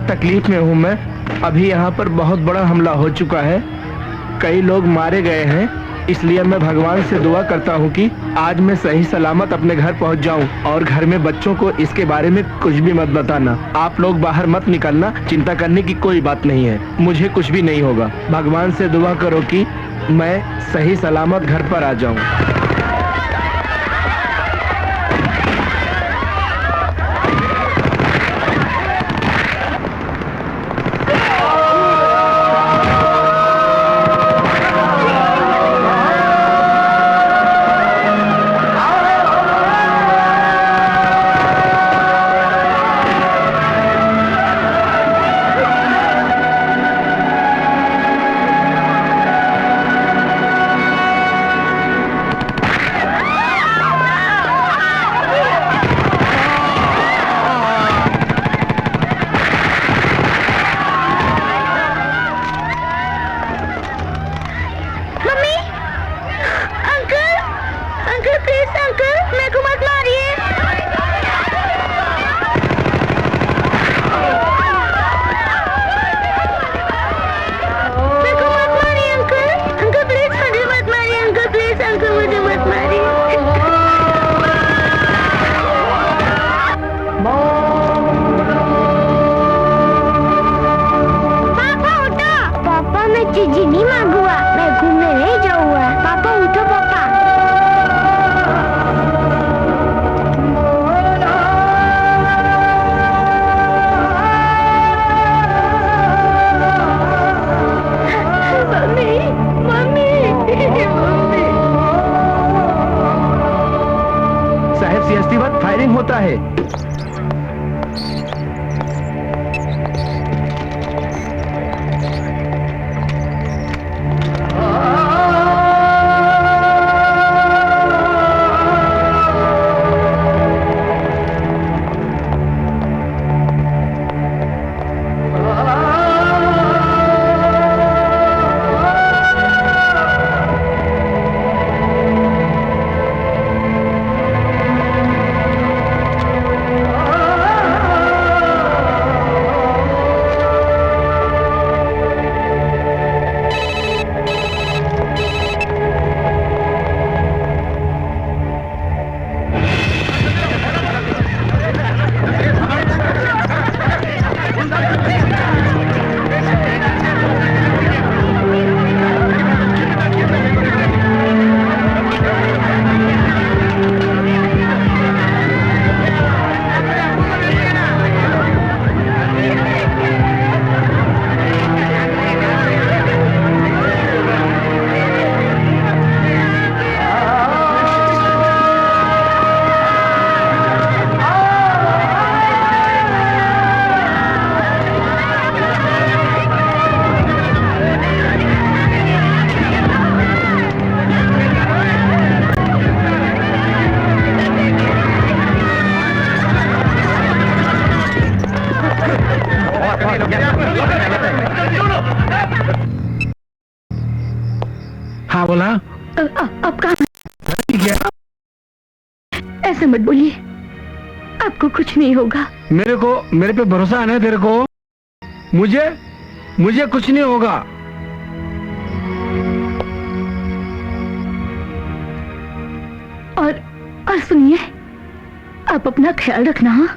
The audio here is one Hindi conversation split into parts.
बहुत तकलीफ में हूँ मैं। अभी यहाँ पर बहुत बड़ा हमला हो चुका है, कई लोग मारे गए हैं, इसलिए मैं भगवान से दुआ करता हूँ कि आज मैं सही सलामत अपने घर पहुँच जाऊँ। और घर में बच्चों को इसके बारे में कुछ भी मत बताना। आप लोग बाहर मत निकलना, चिंता करने की कोई बात नहीं है, मुझे कुछ भी नहीं होगा। भगवान से दुआ करो कि मैं सही सलामत घर पर आ जाऊँ। होता है। हाँ बोला। अब कहाँ? ऐसे मत बोलिए, आपको कुछ नहीं होगा। मेरे पे भरोसा है ना तेरे को? मुझे कुछ नहीं होगा। और सुनिए, आप अपना ख्याल रखना। हाँ,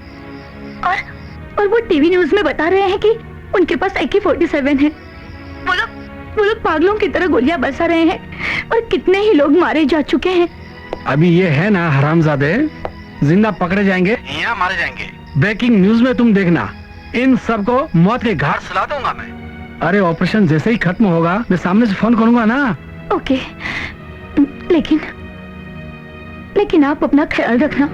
और वो टीवी न्यूज में बता रहे हैं कि उनके पास AK-47 है। वो लोग पागलों की तरह गोलियां बरसा रहे हैं और कितने ही लोग मारे जा चुके हैं। अभी ये है ना हरामजादे, जिंदा पकड़े जाएंगे या मारे जाएंगे। ब्रेकिंग न्यूज में तुम देखना, इन सबको मौत के घाट सुला दूंगा मैं। अरे ऑपरेशन जैसे ही खत्म होगा मैं सामने से फोन करूंगा ना। ओके, लेकिन आप अपना ख्याल रखना।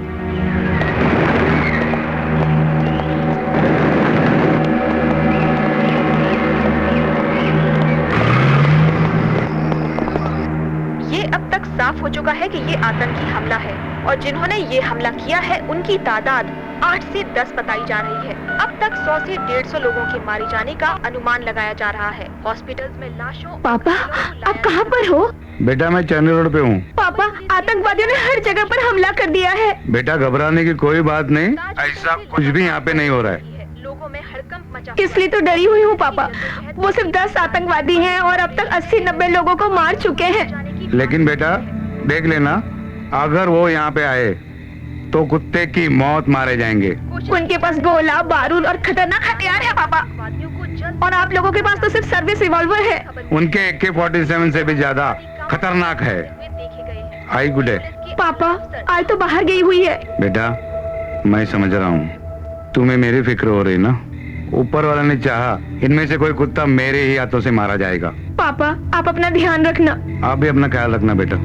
अब तक साफ हो चुका है कि ये आतंकी हमला है और जिन्होंने ये हमला किया है उनकी तादाद 8 से 10 बताई जा रही है। अब तक 100 से 150 लोगों के मारे जाने का अनुमान लगाया जा रहा है। हॉस्पिटल्स में लाशों। पापा, आप कहाँ पर हो? बेटा मैं चैनल रोड पे हूँ। पापा, आतंकवादियों ने हर जगह पर हमला कर दिया है। बेटा घबराने की कोई बात नहीं, ऐसा कुछ भी यहाँ पे नहीं हो रहा है। लोगों में हड़कंप इसलिए तो डरी हुई हूँ पापा। वो सिर्फ 10 आतंकवादी हैं और अब तक 80-90 लोगों को मार चुके हैं। लेकिन बेटा देख लेना, अगर वो यहाँ पे आए तो कुत्ते की मौत मारे जाएंगे। उनके पास गोला, बारूद और खतरनाक हथियार है पापा, और आप लोगों के पास तो सिर्फ सर्विस रिवॉल्वर है। उनके AK-47 से भी ज्यादा खतरनाक है। आई गुडे। पापा आज तो बाहर गई हुई है। बेटा मैं समझ रहा हूँ, तुम्हें मेरी फिक्र हो रही ना। ऊपर वाला ने चाहा इनमें से कोई कुत्ता मेरे ही हाथों से मारा जाएगा। पापा आप अपना ध्यान रखना। आप भी अपना ख्याल रखना बेटा।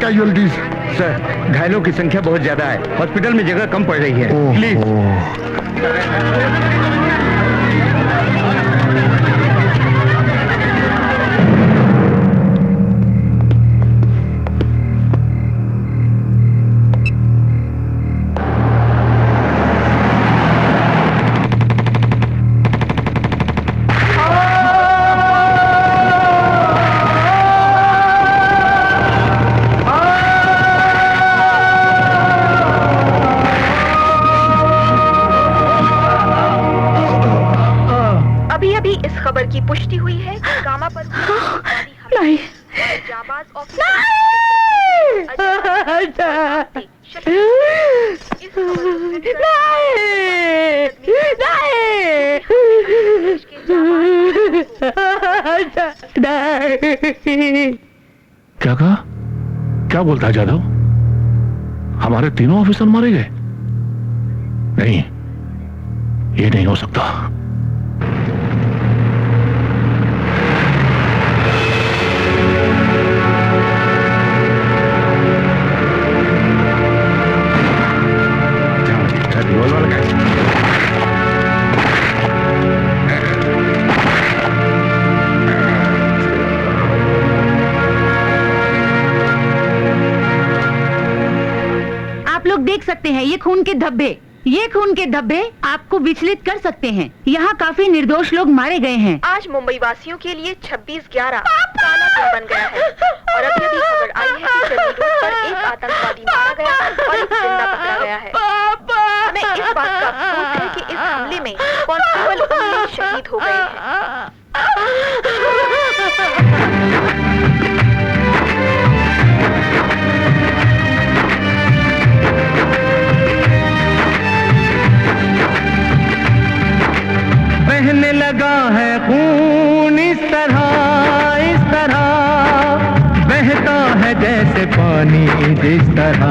कैजुअलिटीज सर, घायलों की संख्या बहुत ज्यादा है। हॉस्पिटल में जगह कम पड़ रही है। प्लीज। खबर की पुष्टि हुई है कि कामा पर नहीं जाबाज क्या कहा? क्या बोलता है जादव? हमारे तीनों ऑफिसर मारे गए? नहीं, ये नहीं हो सकता। देख सकते हैं ये खून के धब्बे आपको विचलित कर सकते हैं। यहाँ काफी निर्दोष लोग मारे गए हैं। आज मुंबई वासियों के लिए 26/11 काला दिन बन गया है और अभी अभी खबर आई है कि चर्नी रोड पर एक आतंकवादी मारा गया और एक जिंदा पकड़ा गया है। हमें इस बात का अफसोस है कि इस हमले में कांस्टेबल उल्लेख शहीद हो गए हैं। बहने लगा है खून इस तरह बहता है जैसे पानी जिस तरह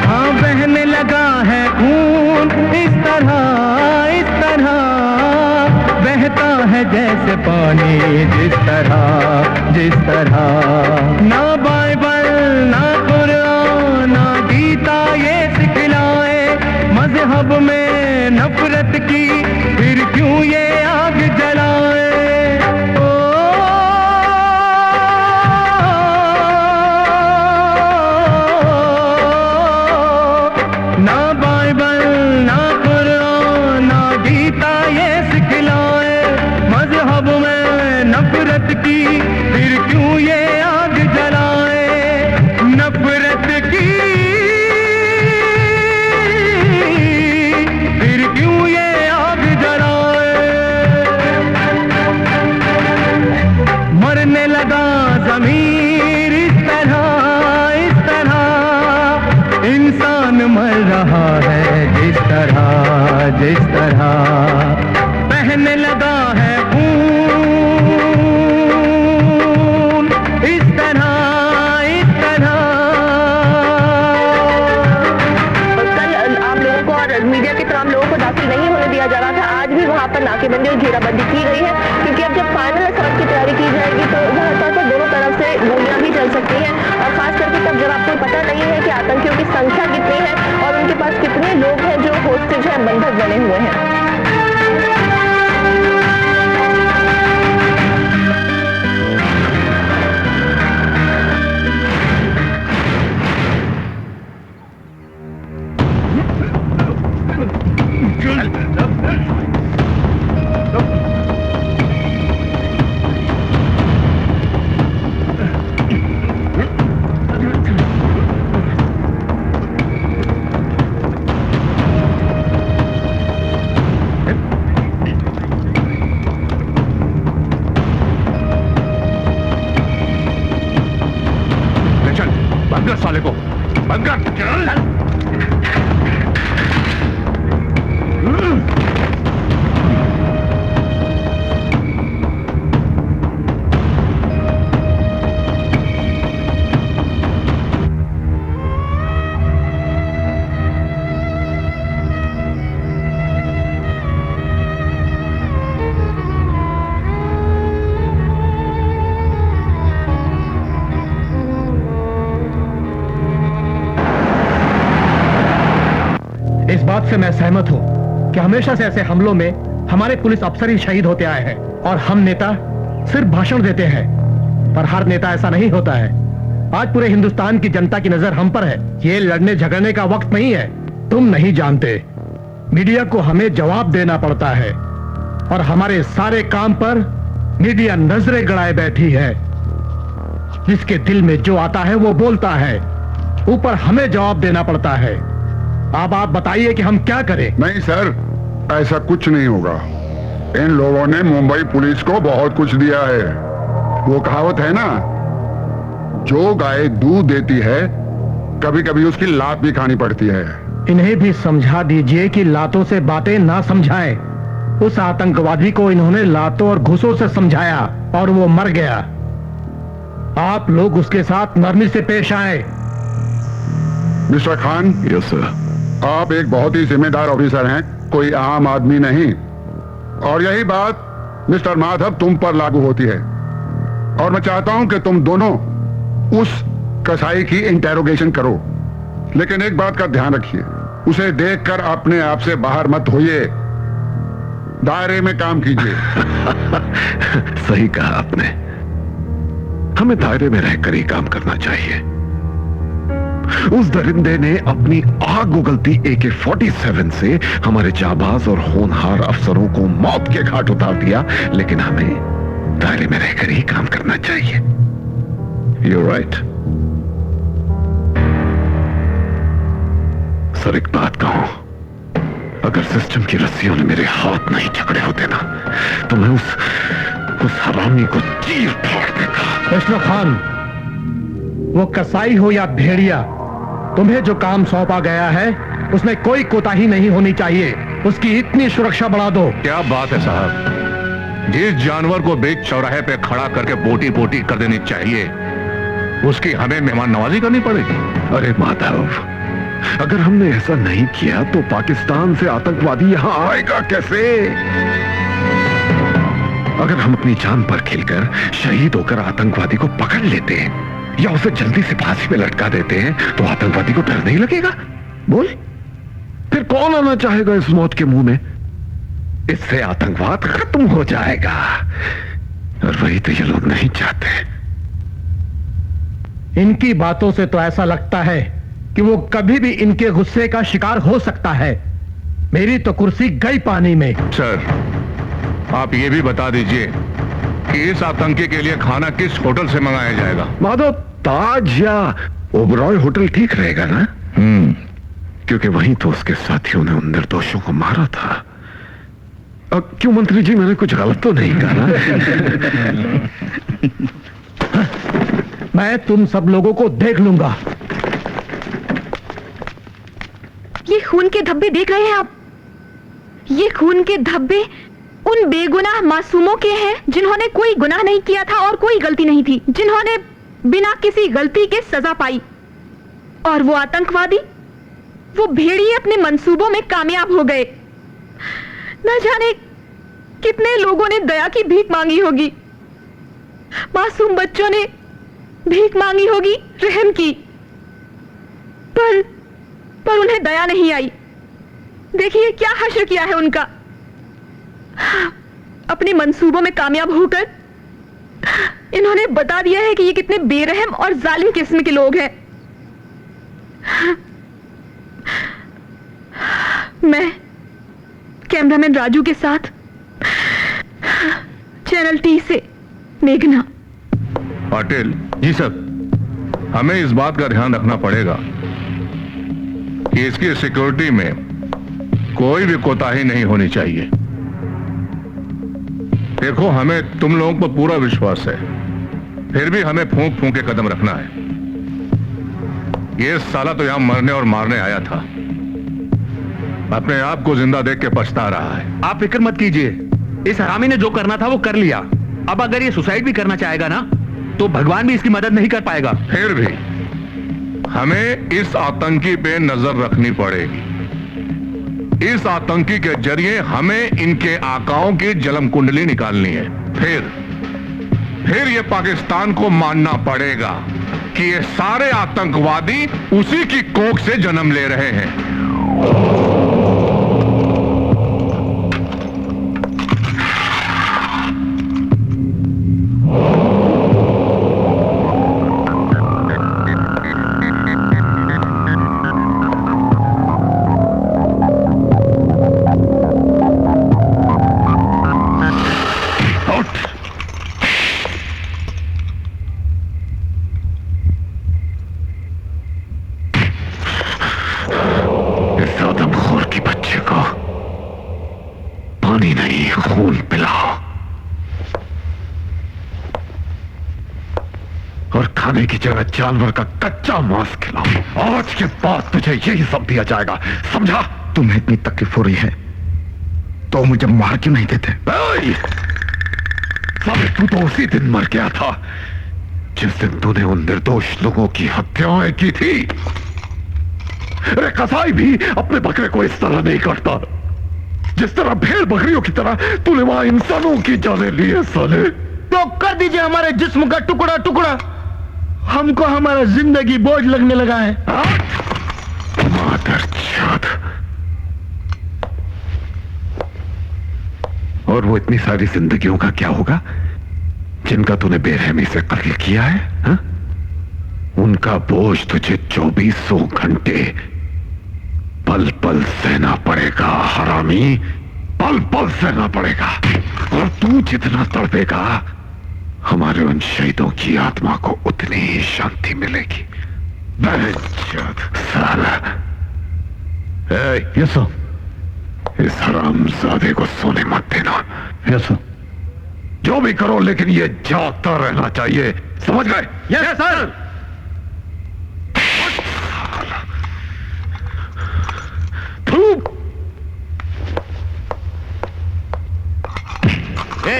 हाँ बहने लगा है खून इस तरह बहता है जैसे पानी जिस तरह ना बाइबल ना ना गीता ये सिखलाए मजहब में नफरत की, फिर क्यों ये आग जलाए। ना बाइबल ना कुरान ना गीता ये सिखलाए मजहब में नफरत की, फिर क्यों ये आग जलाए। नफरत की फिर नाकेबंदी और घेराबंदी की गई है, क्योंकि अब जब फाइनल असॉल्ट की तैयारी की जाएगी तो जाहिर तौर पर दोनों तरफ से गोलियां भी चल सकती हैं, और खास करके तब जब आपको पता नहीं है कि आतंकियों की संख्या कितनी है और उनके पास कितने लोग हैं जो होस्टेज हैं, बंधक बने हुए हैं। साले को बंद कर। इस बात से मैं सहमत हूं कि हमेशा से ऐसे हमलों में हमारे पुलिस अफसर ही शहीद होते आए हैं और हम नेता सिर्फ भाषण देते हैं, पर हर नेता ऐसा नहीं होता है। आज पूरे हिंदुस्तान की जनता की नजर हम पर है। ये लड़ने झगड़ने का वक्त नहीं है। तुम नहीं जानते, मीडिया को हमें जवाब देना पड़ता है और हमारे सारे काम पर मीडिया नजरें गड़ाए बैठी है। जिसके दिल में जो आता है वो बोलता है, ऊपर हमें जवाब देना पड़ता है। अब आप बताइए कि हम क्या करें? नहीं सर, ऐसा कुछ नहीं होगा। इन लोगों ने मुंबई पुलिस को बहुत कुछ दिया है। वो कहावत है ना, जो गाय दूध देती है कभी कभी उसकी लात भी खानी पड़ती है। इन्हें भी समझा दीजिए कि लातों से बातें ना समझाएं। उस आतंकवादी को इन्होंने लातों और घूसों से समझाया और वो मर गया। आप लोग उसके साथ नरमी से पेश आए। Mister Khan, yes sir. आप एक बहुत ही जिम्मेदार ऑफिसर हैं, कोई आम आदमी नहीं। और यही बात मिस्टर माधव तुम पर लागू होती है। और मैं चाहता हूं कि तुम दोनों उस कसाई की इंटेरोगेशन करो, लेकिन एक बात का ध्यान रखिए, उसे देखकर अपने आप से बाहर मत होइए, दायरे में काम कीजिए। सही कहा आपने, हमें दायरे में रहकर ही काम करना चाहिए। उस दरिंदे ने अपनी आग उगलती AK-47 से हमारे जाबाज और होनहार अफसरों को मौत के घाट उतार दिया, लेकिन हमें दायरे में रहकर ही काम करना चाहिए। You're right. सर, एक बात कहूं, अगर सिस्टम की रस्सियों ने मेरे हाथ नहीं पकड़े होते ना, तो मैं उस हरामी को चीर फाड़ देता। मिस्टर खान, वो कसाई हो या भेड़िया, तुम्हें जो काम सौंपा गया है उसमें कोई कोताही नहीं होनी चाहिए। उसकी इतनी सुरक्षा बढ़ा दो। क्या बात है साहब, जिस जानवर को बीच चौराहे पे खड़ा करके बोटी बोटी कर देनी चाहिए, उसकी हमें मेहमान नवाजी करनी पड़ेगी। अरे माधव, अगर हमने ऐसा नहीं किया तो पाकिस्तान से आतंकवादी यहां आएगा कैसे? अगर हम अपनी जान पर खेलकर शहीद होकर आतंकवादी को पकड़ लेते हैं या उसे जल्दी से फांसी पे लटका देते हैं, तो आतंकवादी को डर नहीं लगेगा? बोल, फिर कौन आना चाहेगा इस मौत के मुंह में? इससे आतंकवाद खत्म हो जाएगा, और वही तो ये लोग नहीं चाहते। इनकी बातों से तो ऐसा लगता है कि वो कभी भी इनके गुस्से का शिकार हो सकता है। मेरी तो कुर्सी गई पानी में। सर, आप ये भी बता दीजिए कि इस आतंकी के लिए खाना किस होटल से मंगाया जाएगा? माधव, ताज या ओबरॉय होटल ठीक रहेगा ना? क्योंकि वहीं तो उसके साथियों ने उन निर्दोषों को मारा था। क्यों मंत्री जी, मैंने कुछ गलत तो नहीं कहा ना? मैं तुम सब लोगों को देख लूंगा। ये खून के धब्बे देख रहे हैं आप? ये खून के धब्बे उन बेगुनाह मासूमों के हैं जिन्होंने कोई गुनाह नहीं किया था और कोई गलती नहीं थी, जिन्होंने बिना किसी गलती के सजा पाई। और वो आतंकवादी, वो भेड़िए अपने मंसूबों में कामयाब हो गए। न कितने लोगों ने दया की भीख मांगी होगी, मासूम बच्चों ने भीख मांगी होगी रहम की, पर उन्हें दया नहीं आई। देखिए क्या हश्र किया है उनका। अपने मंसूबों में कामयाब होकर इन्होंने बता दिया है कि ये कितने बेरहम और जालिम किस्म के लोग हैं। मैं कैमरामैन राजू के साथ चैनल टी से मेघना। पाटिल जी सर, हमें इस बात का ध्यान रखना पड़ेगा कि इसकी सिक्योरिटी में कोई भी कोताही नहीं होनी चाहिए। देखो, हमें तुम लोगों पर पूरा विश्वास है, फिर भी हमें फूंक फूंक के कदम रखना है। ये साला तो यहां मरने और मारने आया था, अपने आप को जिंदा देख के पछता रहा है। आप फिक्र मत कीजिए, इस हरामी ने जो करना था वो कर लिया। अब अगर ये सुसाइड भी करना चाहेगा ना, तो भगवान भी इसकी मदद नहीं कर पाएगा। फिर भी हमें इस आतंकी पे नजर रखनी पड़ेगी। इस आतंकी के जरिए हमें इनके आकाओं की जलम कुंडली निकालनी है। फिर ये पाकिस्तान को मानना पड़ेगा कि ये सारे आतंकवादी उसी की कोख से जन्म ले रहे हैं। की जगह जानवर का कच्चा मांस खिलाओ। आज के बाद तुझे यही सब दिया जाएगा, समझा? तुम्हें इतनी तकलीफ हो रही है तो मुझे मार क्यों नहीं देते? साले, तू तो उसी दिन मर गया था जिस दिन तूने उन निर्दोष लोगों की हत्याएं की थी। अरे कसाई भी अपने बकरे को इस तरह नहीं काटता जिस तरह भेड़ बकरियों की तरह तूने वहां इंसानों की जाने ली है। साले, तो कर दीजिए हमारे जिस्म का टुकड़ा टुकड़ा, हमको हमारा जिंदगी बोझ लगने लगा है। मादरचोद। और वो इतनी सारी जिंदगियों का क्या होगा जिनका तूने बेरहमी से कत्ल किया है? हा? उनका बोझ तुझे 2400 घंटे पल पल सहना पड़ेगा हरामी, पल पल सहना पड़ेगा। और तू जितना तड़पेगा हमारे उन शहीदों की आत्मा को उतनी ही शांति मिलेगी। साला, यस सर। इस हरामजादे को सोने मत देना। Yes sir. जो भी करो लेकिन ये जागता रहना चाहिए, समझ गए? Yes sir.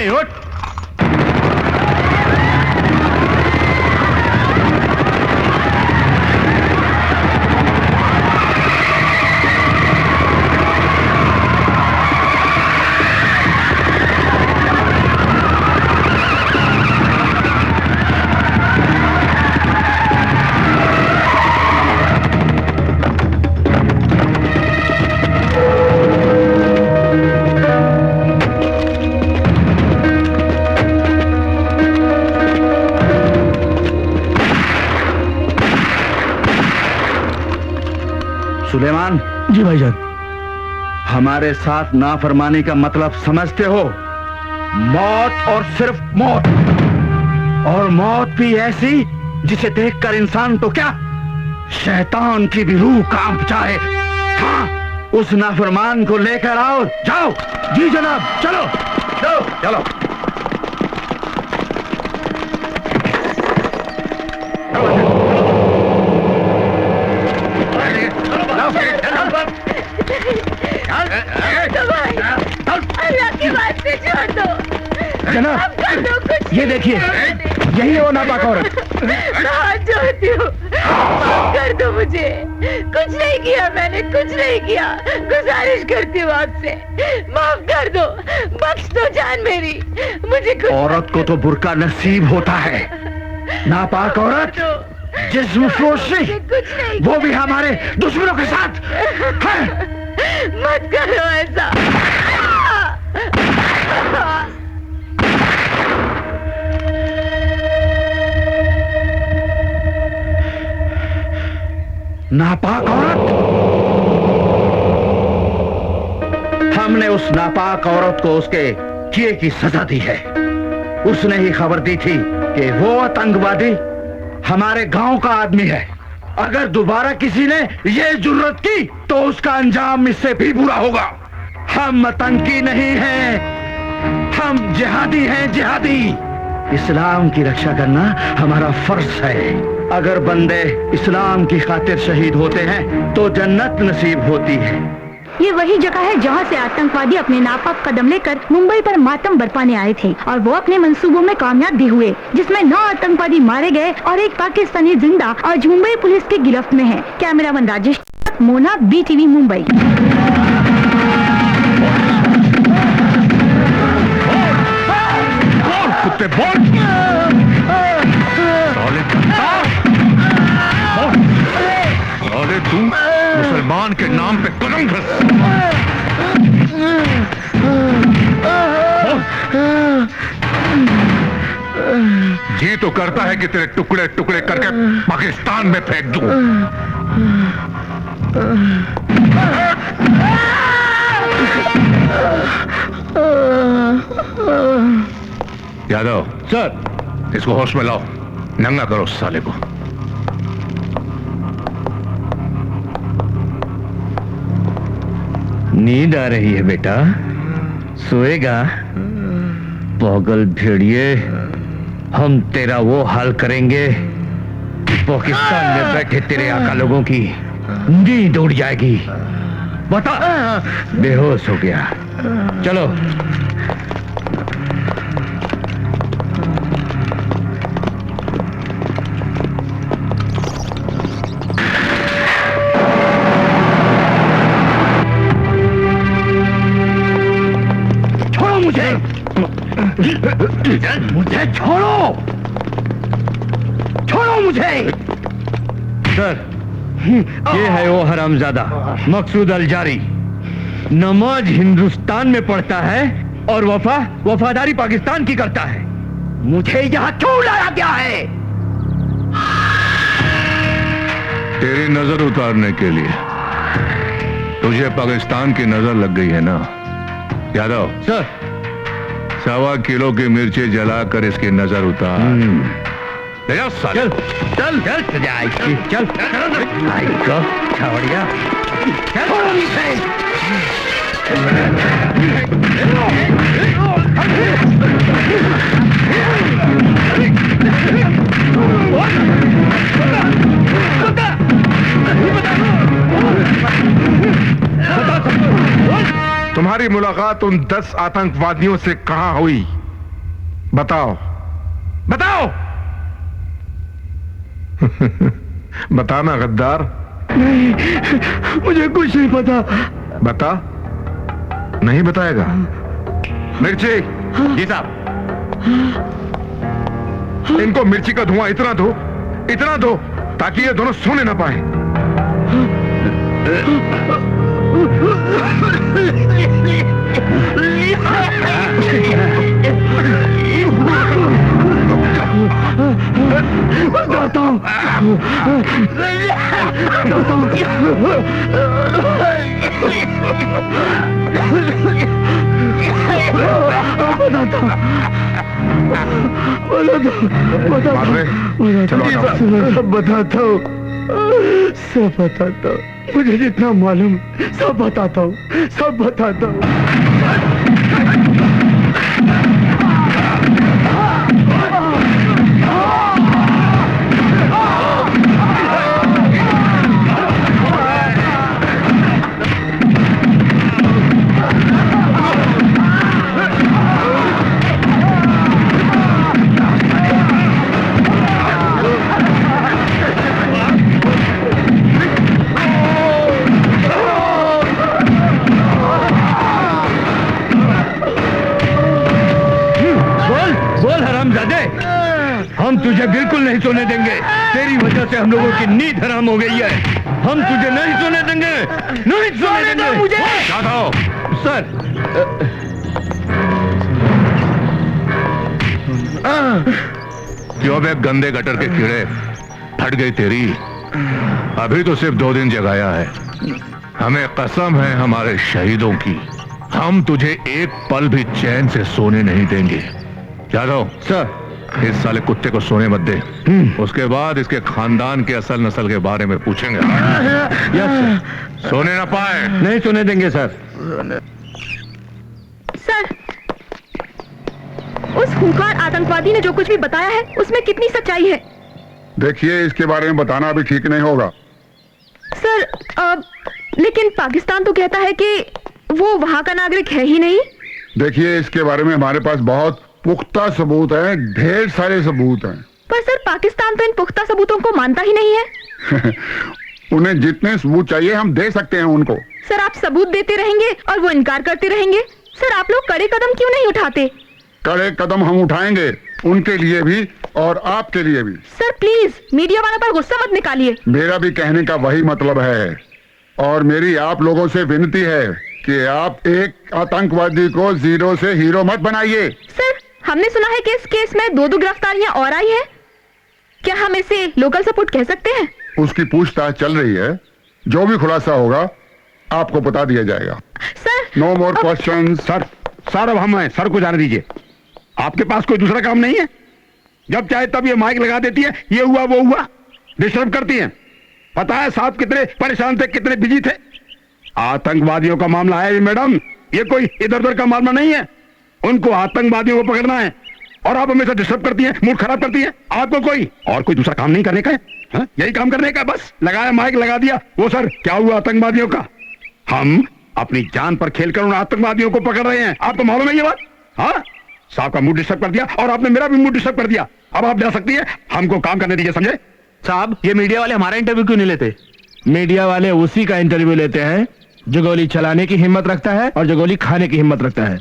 उठ। सुलेमान जी भाईजान। हमारे साथ नाफरमानी का मतलब समझते हो? मौत और सिर्फ मौत, और मौत भी ऐसी जिसे देखकर इंसान तो क्या शैतान की भी रूह कांप जाए। हाँ, उस नाफरमान को लेकर आओ। जाओ। जी जनाब। चलो चलो चलो। अल्लाह की बात से छोड़ दो जनाब, ये देखिए, यही है वो नापाक औरत। मैं हाथ जोड़ती हूँ, माफ कर दो मुझे। कुछ नहीं किया मैंने, कुछ नहीं किया। गुजारिश करती हूँ आपसे, माफ कर दो, बख्श दो जान मेरी। मुझे कुछ औरत को तो बुर्का नसीब होता है, नापाक औरत, जिस्म फरोशी, वो भी हमारे दुश्मनों के साथ है। मत करो ऐसा। नापाक औरत, हमने उस नापाक औरत को उसके किए की सजा दी है। उसने ही खबर दी थी कि वो आतंकवादी हमारे गांव का आदमी है। अगर दोबारा किसी ने ये जुर्रत की तो उसका अंजाम इससे भी बुरा होगा। हम आतंकी नहीं हैं, हम जिहादी हैं, जिहादी। इस्लाम की रक्षा करना हमारा फर्ज है। अगर बंदे इस्लाम की खातिर शहीद होते हैं तो जन्नत नसीब होती है। ये वही जगह है जहाँ से आतंकवादी अपने नापाक कदम लेकर मुंबई पर मातम बरपाने आए थे और वो अपने मंसूबों में कामयाब भी हुए, जिसमें 9 आतंकवादी मारे गए और एक पाकिस्तानी जिंदा आज मुंबई पुलिस की गिरफ्त में है। Cameraman Rajesh, Mona, BTV Mumbai. कुत्ते बोल, तू मुसलमान के नाम पे कदम घस। जी तो करता है कि तेरे टुकड़े टुकड़े करके पाकिस्तान में फेंक दूं। यादव सर, इसको होश में लाओ, नंगा करो उस साले को। नींद आ रही है बेटा, सोएगा? पागल भेड़िए, हम तेरा वो हाल करेंगे, पाकिस्तान में बैठे तेरे आका लोगों की नींद उड़ जाएगी। बता, बेहोश हो गया। चलो। मुझे छोड़ो, छोड़ो मुझे। सर, ये है वो हरामजादा मकसूद अलजारी। नमाज हिंदुस्तान में पढ़ता है और वफादारी पाकिस्तान की करता है। मुझे यहाँ क्यों लाया गया है? तेरी नजर उतारने के लिए। तुझे पाकिस्तान की नजर लग गई है ना यादव? सर, 1.25 किलो की मिर्ची जलाकर इसकी नजर उतार। ले जाओ साले। चल चल चल चल चल छावड़िया, तुम्हारी मुलाकात उन 10 आतंकवादियों से कहां हुई? बताओ, बताओ। बताना गद्दार। नहीं, मुझे कुछ नहीं पता। बता। नहीं बताएगा? मिर्ची। जी साहब। इनको मिर्ची का धुआं इतना दो ताकि ये दोनों सोने ना पाए। बताता हूँ। बताता हूँ, सब बताता हूँ। मुझे जितना मालूम सब बताता हूँ, सब बताता हूँ। चल हरामजादे, हम तुझे बिल्कुल नहीं सोने देंगे। तेरी वजह से हम लोगों की नींद हराम हो गई है। हम तुझे नहीं सोने देंगे, नहीं सोने देंगे मुझे। क्या था? सर क्यों बे गंदे गटर के कीड़े, फट गई तेरी। अभी तो सिर्फ 2 दिन जगाया है। हमें कसम है हमारे शहीदों की, हम तुझे एक पल भी चैन से सोने नहीं देंगे। यादव सर, इस साले कुत्ते को सोने मत दे। उसके बाद इसके खानदान के असल नस्ल के बारे में पूछेंगे। Yes sir. सोने ना पाए। नहीं सोने देंगे सर। सर, उस खूंखार आतंकवादी ने जो कुछ भी बताया है उसमें कितनी सच्चाई है? देखिए, इसके बारे में बताना अभी ठीक नहीं होगा। सर, लेकिन पाकिस्तान तो कहता है कि वो वहाँ का नागरिक है ही नहीं। देखिए, इसके बारे में हमारे पास बहुत पुख्ता सबूत हैं, ढेर सारे सबूत हैं। पर सर, पाकिस्तान तो इन पुख्ता सबूतों को मानता ही नहीं है। उन्हें जितने सबूत चाहिए हम दे सकते हैं उनको। सर, आप सबूत देते रहेंगे और वो इनकार करते रहेंगे। सर, आप लोग कड़े कदम क्यों नहीं उठाते? कड़े कदम हम उठाएंगे, उनके लिए भी और आपके लिए भी। सर प्लीज, मीडिया वालों पर गुस्सा मत निकालिए। मेरा भी कहने का वही मतलब है, और मेरी आप लोगों से विनती है कि आप एक आतंकवादी को जीरो से हीरो मत बनाइए। सर, हमने सुना है कि इस केस में 2 गिरफ्तारियां और आई हैं। क्या हम इसे लोकल सपोर्ट कह सकते हैं? उसकी पूछताछ चल रही है, जो भी खुलासा होगा आपको बता दिया जाएगा। Sir, no more questions. Sir अब हम हैं, सर को जाने दीजिए। आपके पास कोई दूसरा काम नहीं है? जब चाहे तब ये माइक लगा देती है, ये हुआ वो हुआ, डिस्टर्ब करती हैं। पता है साहब कितने परेशान थे, कितने बिजी थे। आतंकवादियों का मामला है मैडम, ये कोई इधर उधर का मामला नहीं है। उनको आतंकवादियों को पकड़ना है और आप हमेशा डिस्टर्ब करती हैं, मूड खराब करती हैं। आपको कोई और कोई दूसरा काम नहीं करने का है? हाँ? यही काम करने का, बस लगाया माइक लगा दिया। वो सर क्या हुआ आतंकवादियों का? हम अपनी जान पर खेलकर उन आतंकवादियों को पकड़ रहे हैं। आपको मालूम है ये बात? हाँ, साहब का मूड डिस्टर्ब कर दिया और आपने मेरा भी मूड डिस्टर्ब कर दिया। अब आप जा सकती है, हमको काम करने दीजिए, समझे? साहब, ये मीडिया वाले हमारा इंटरव्यू क्यों नहीं लेते? मीडिया वाले उसी का इंटरव्यू लेते हैं जो गोली चलाने की हिम्मत रखता है और जो गोली खाने की हिम्मत रखता है।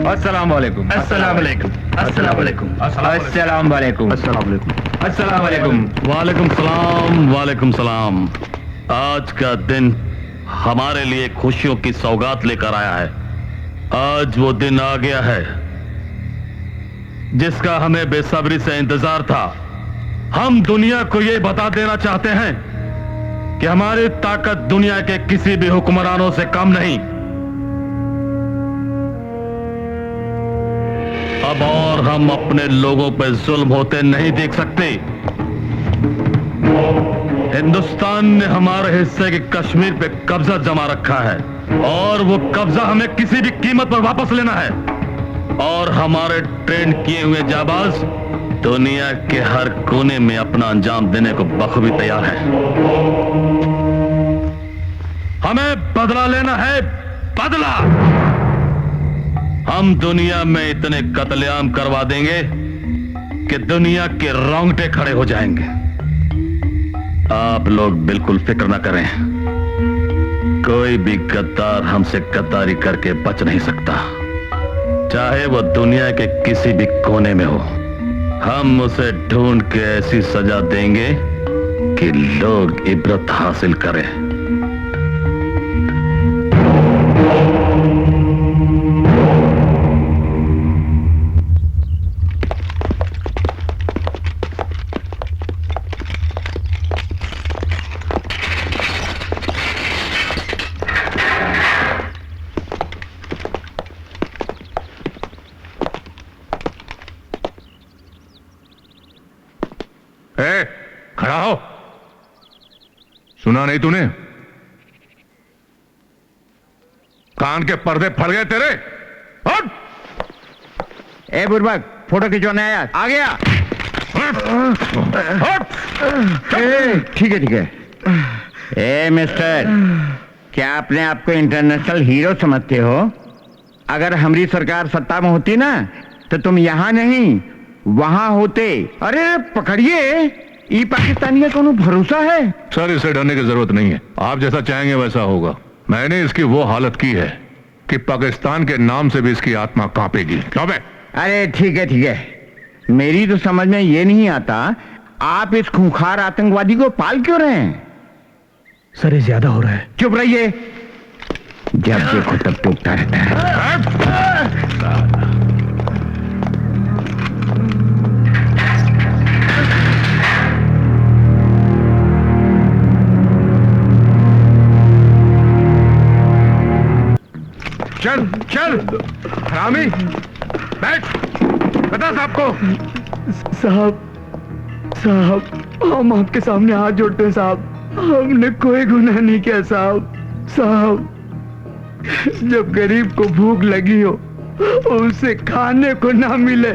अस्सलाम वालेकुम। अस्सलाम वालेकुम। अस्सलाम वालेकुम। अस्सलाम वालेकुम। अस्सलाम वालेकुम। अस्सलाम वालेकुम। वालेकुम सलाम, वालेकुम सलाम। आज का दिन हमारे लिए खुशियों की सौगात लेकर आया है। आज वो दिन आ गया है जिसका हमें बेसब्री से इंतजार था। हम दुनिया को ये बता देना चाहते हैं कि हमारी ताकत दुनिया के किसी भी हुक्मरानों से कम नहीं। अब और हम अपने लोगों पर जुल्म होते नहीं देख सकते। हिंदुस्तान ने हमारे हिस्से के कश्मीर पे कब्जा जमा रखा है और वो कब्जा हमें किसी भी कीमत पर वापस लेना है। और हमारे ट्रेन किए हुए जाबाज दुनिया के हर कोने में अपना अंजाम देने को बखूबी तैयार है। हमें बदला लेना है, बदला। हम दुनिया में इतने कत्लेआम करवा देंगे कि दुनिया के रोंगटे खड़े हो जाएंगे। आप लोग बिल्कुल फिक्र न करें, कोई भी गद्दार हमसे गद्दारी करके बच नहीं सकता, चाहे वो दुनिया के किसी भी कोने में हो। हम उसे ढूंढ के ऐसी सजा देंगे कि लोग इबरत हासिल करें। सुना नहीं तूने? कान के पर्दे फट गए तेरे। हट! ए बुर्बक, फोटो खिंचवाने आया, आ गया। ठीक है ठीक है। ए मिस्टर, क्या अपने आप को इंटरनेशनल हीरो समझते हो? अगर हमारी सरकार सत्ता में होती ना तो तुम यहाँ नहीं वहां होते। अरे पकड़िए, ये पाकिस्तानी का कोनो भरोसा है? सर, इसे डरने की जरूरत नहीं है। आप जैसा चाहेंगे वैसा होगा। मैंने इसकी वो हालत की है कि पाकिस्तान के नाम से भी इसकी आत्मा कांपेगी। क्यों बे? अरे ठीक है। मेरी तो समझ में ये नहीं आता, आप इस खूंखार आतंकवादी को पाल क्यों रहे हैं? सर, ये ज्यादा हो रहा है। चुप रहिए, जब देखो तब टूटता रहता है। चल चल हरामी, बैठ, बता साहब को। साहब, हम आपके सामने हाथ जोड़ते हैं साहब। हमने कोई गुनाह नहीं किया साहब। जब गरीब को भूख लगी हो, उसे खाने को ना मिले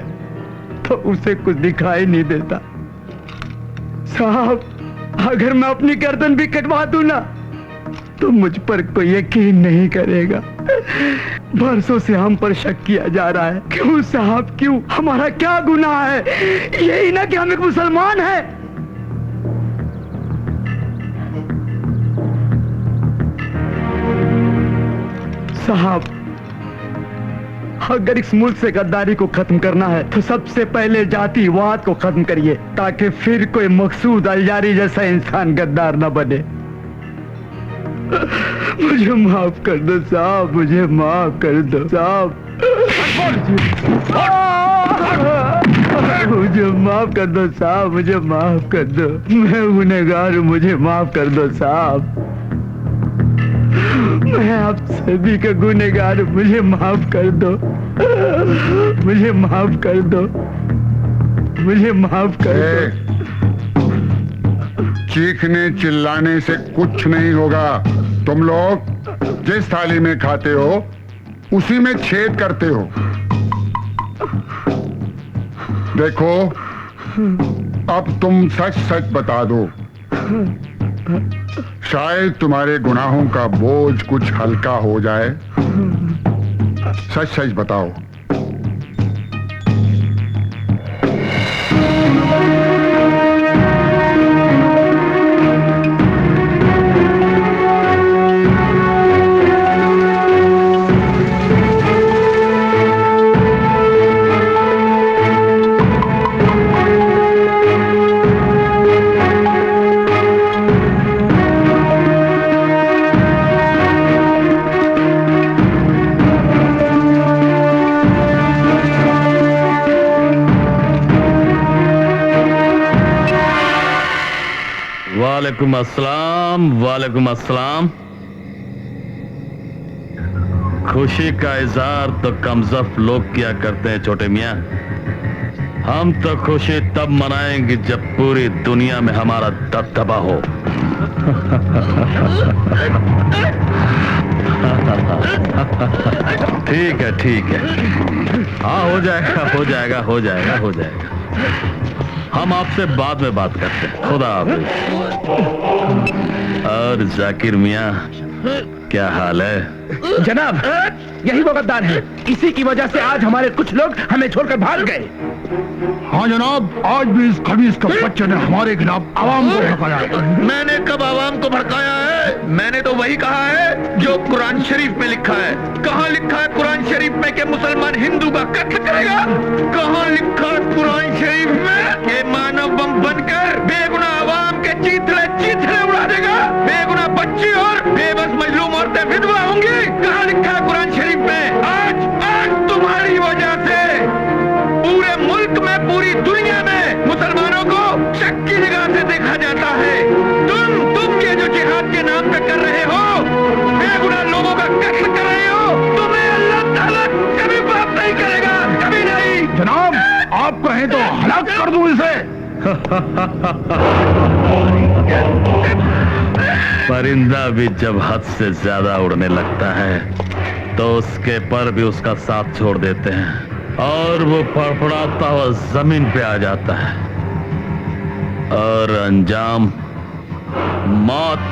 तो उसे कुछ दिखाई नहीं देता साहब। अगर मैं अपनी गर्दन भी कटवा दूं ना तो मुझ पर कोई यकीन नहीं करेगा। बरसों से हम पर शक किया जा रहा है। क्यों साहब, क्यों? हमारा क्या गुनाह है? यही ना कि हम एक मुसलमान हैं। साहब, अगर इस मुल्क से गद्दारी को खत्म करना है तो सबसे पहले जातिवाद को खत्म करिए, ताकि फिर कोई मकसूद अलजारी जैसा इंसान गद्दार न बने। मुझे माफ कर दो साहब, मुझे माफ कर दो साहब। मुझे माफ कर दो साहब, मुझे माफ कर दो। मैं गुनहगार हूँ, मुझे माफ कर दो साहब। मैं आप सभी का गुनहगार हूँ, मुझे माफ कर दो। मुझे माफ कर दो, मुझे माफ कर दो। चीखने चिल्लाने से कुछ नहीं होगा। तुम लोग जिस थाली में खाते हो उसी में छेद करते हो। देखो, अब तुम सच सच बता दो, शायद तुम्हारे गुनाहों का बोझ कुछ हल्का हो जाए। सच सच बताओ। वालेकुम अस्सलाम। खुशी का इजहार तो कमजफ लोग किया करते हैं छोटे मियां। हम तो खुशी तब मनाएंगे जब पूरी दुनिया में हमारा दबदबा हो। ठीक है। हाँ, हो जाएगा। हम आपसे बाद में बात करते हैं। खुदा हाफिज। और जाकिर मियां, क्या हाल है? जनाब, यही वो गद्दार है। इसी की वजह से आज हमारे कुछ लोग हमें छोड़कर भाग गए। हाँ जनाब, आज भी इस खबीस का बच्चे ने हमारे खिलाफ आवाम को भड़काया। मैंने कब आवाम को भड़काया है? मैंने तो वही कहा है जो कुरान शरीफ में लिखा है। कहाँ लिखा है कुरान शरीफ में कि मुसलमान हिंदू का कत्ल करेगा? कहाँ लिखा है कुरान शरीफ में कि मानव बम बनकर बेगुनाह आवाम के चीथड़े उड़ा देगा? बेगुनाह बच्ची और बेबस मजलूम औरतें विधवा होंगी? कहाँ लिखा है कुरान शरीफ में? आज तुम्हारी वजह से पूरे मुल्क में, पूरी दुनिया में मुसलमानों को शक की निगाह से देखा जाता है। तुम ये जो जिहाद के नाम पे कर रहे हो, बेगुनाह लोगों का कत्ल कर रहे हो, तुम्हें अल्लाह ताला कभी माफ नहीं करेगा, कभी नहीं। जनाब, आप कहें तो हलाक कर दूं इसे। परिंदा भी जब हद से ज्यादा उड़ने लगता है तो उसके पर भी उसका साथ छोड़ देते हैं और वो फड़फड़ाता हुआ जमीन पे आ जाता है और अंजाम मौत।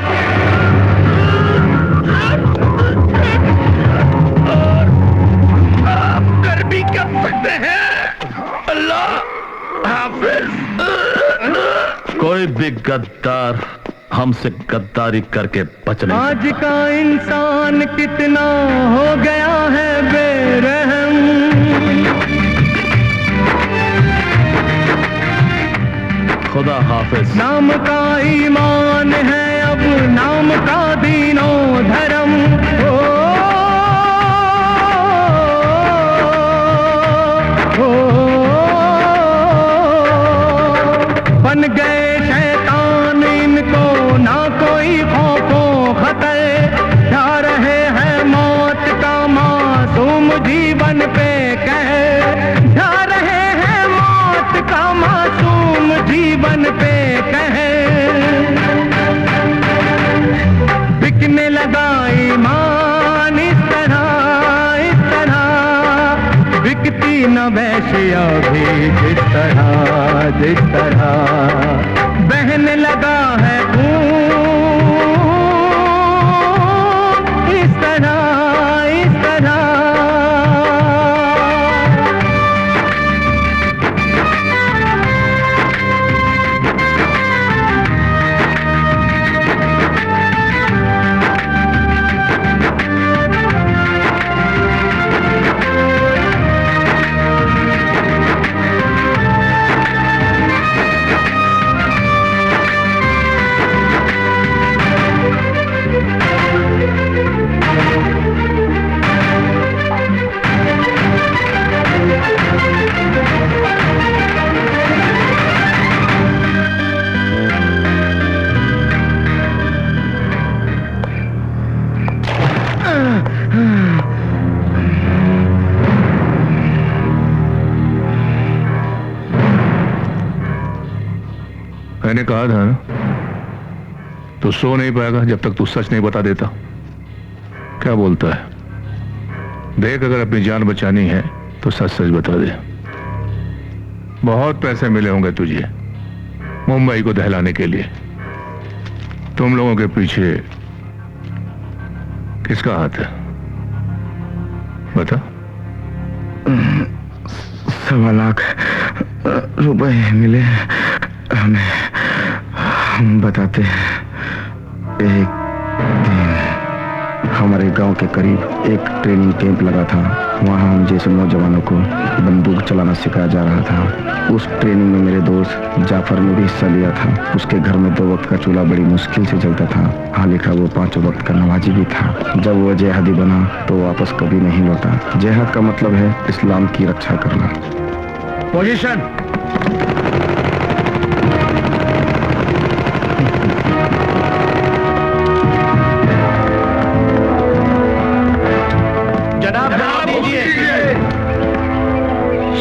आप कर भी कर सकते हैं। अल्लाह हाफिज। कोई भी गद्दार हमसे गद्दारी करके बच नहीं। आज का इंसान कितना हो गया है बेरहम। खुदा हाफिज। नाम का ईमान है अब नाम का दीनो धर्म। बन गए शैतान इनको ना कोई खौफो खतर। जा रहे हैं मौत का मासूम जीवन पे कह। जा रहे हैं मौत का मासूम जीवन पे कह। बिकने लगा ईमान इस तरह बिकती न वैश्या भी जिस तरह बहने लगा है खून इस तरह। मैंने कहा था ना तू सो नहीं पाएगा जब तक तू सच नहीं बता देता। क्या बोलता है? देख, अगर अपनी जान बचानी है तो सच सच बता दे। बहुत पैसे मिले होंगे तुझे मुंबई को दहलाने के लिए। तुम लोगों के पीछे किसका हाथ है? बता। 1.25 लाख रुपए मिले हमें। हम बताते हैं। एक दिन हमारे गांव के करीब एक ट्रेनिंग कैंप लगा था। वहां हम जैसे नौजवानों को बंदूक चलाना सिखाया जा रहा था। उस ट्रेनिंग में मेरे दोस्त जाफर ने भी हिस्सा लिया था। उसके घर में 2 वक्त का चूल्हा बड़ी मुश्किल से जलता था। हाँ लिखा वो 5 वक्त का नमाजी भी था। जब वो जेहादी बना तो वापस कभी नहीं लौटा। जेहाद का मतलब है इस्लाम की रक्षा करना। पोजीशन।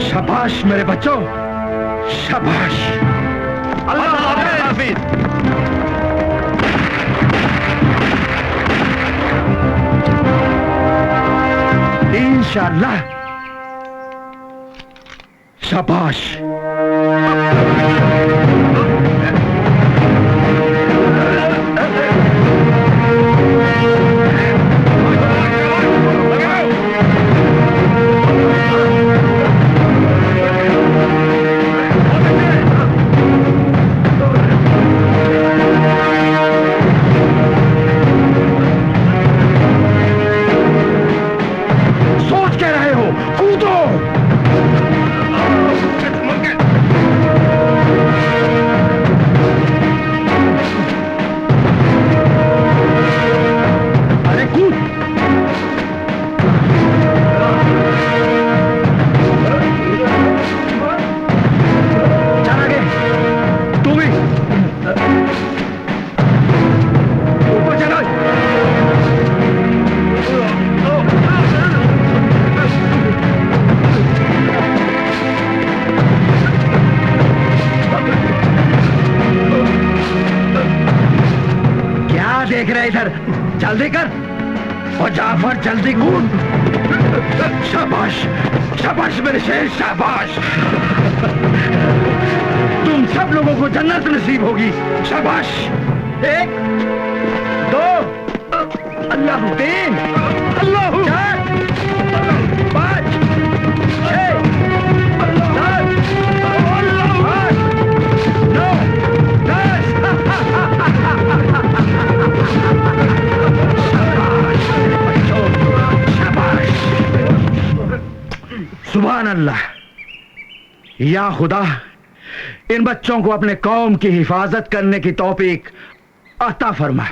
शाबाश मेरे बच्चों, शाबाश। अल्लाह हाफिज। इंशाअल्लाह। शाबाश। रहा है इधर? जल्दी कर। और जाफर जल्दी कूद। शाबाश शाबाश मेरे शेर, शाबाश। तुम सब लोगों को जन्नत नसीब होगी। शाबाश। 1 2 अल्लाह 3 अल्लाह 4 5 6 7 8 9 10 सुभान अल्लाह। या खुदा, इन बच्चों को अपने कौम की हिफाजत करने की तौफीक अता फरमा।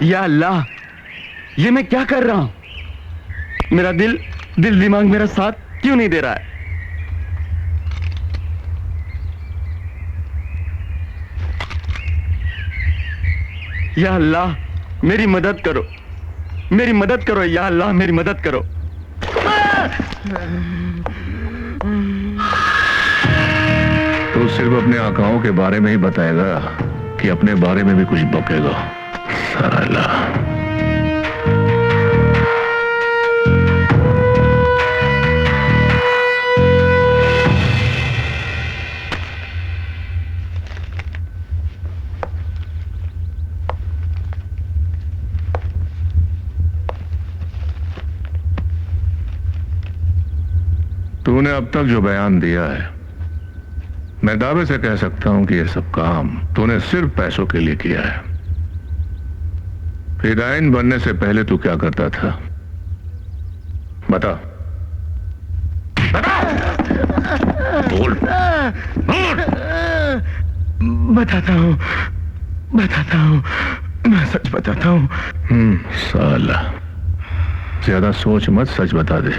या अल्लाह, ये मैं क्या कर रहा हूं? मेरा दिल दिमाग मेरा साथ क्यों नहीं दे रहा है? या अल्लाह, मेरी मदद करो, मेरी मदद करो। या अल्लाह, मेरी मदद करो। तो सिर्फ अपने आकाओं के बारे में ही बताएगा कि अपने बारे में भी कुछ बकेगा? साला। तूने अब तक जो बयान दिया है, मैं दावे से कह सकता हूं कि यह सब काम तूने सिर्फ पैसों के लिए किया है। फिदायीन बनने से पहले तू क्या करता था? बता बता। बोल। बताता हूँ, मैं सच बताता हूँ। साला, ज्यादा सोच मत, सच बता दे,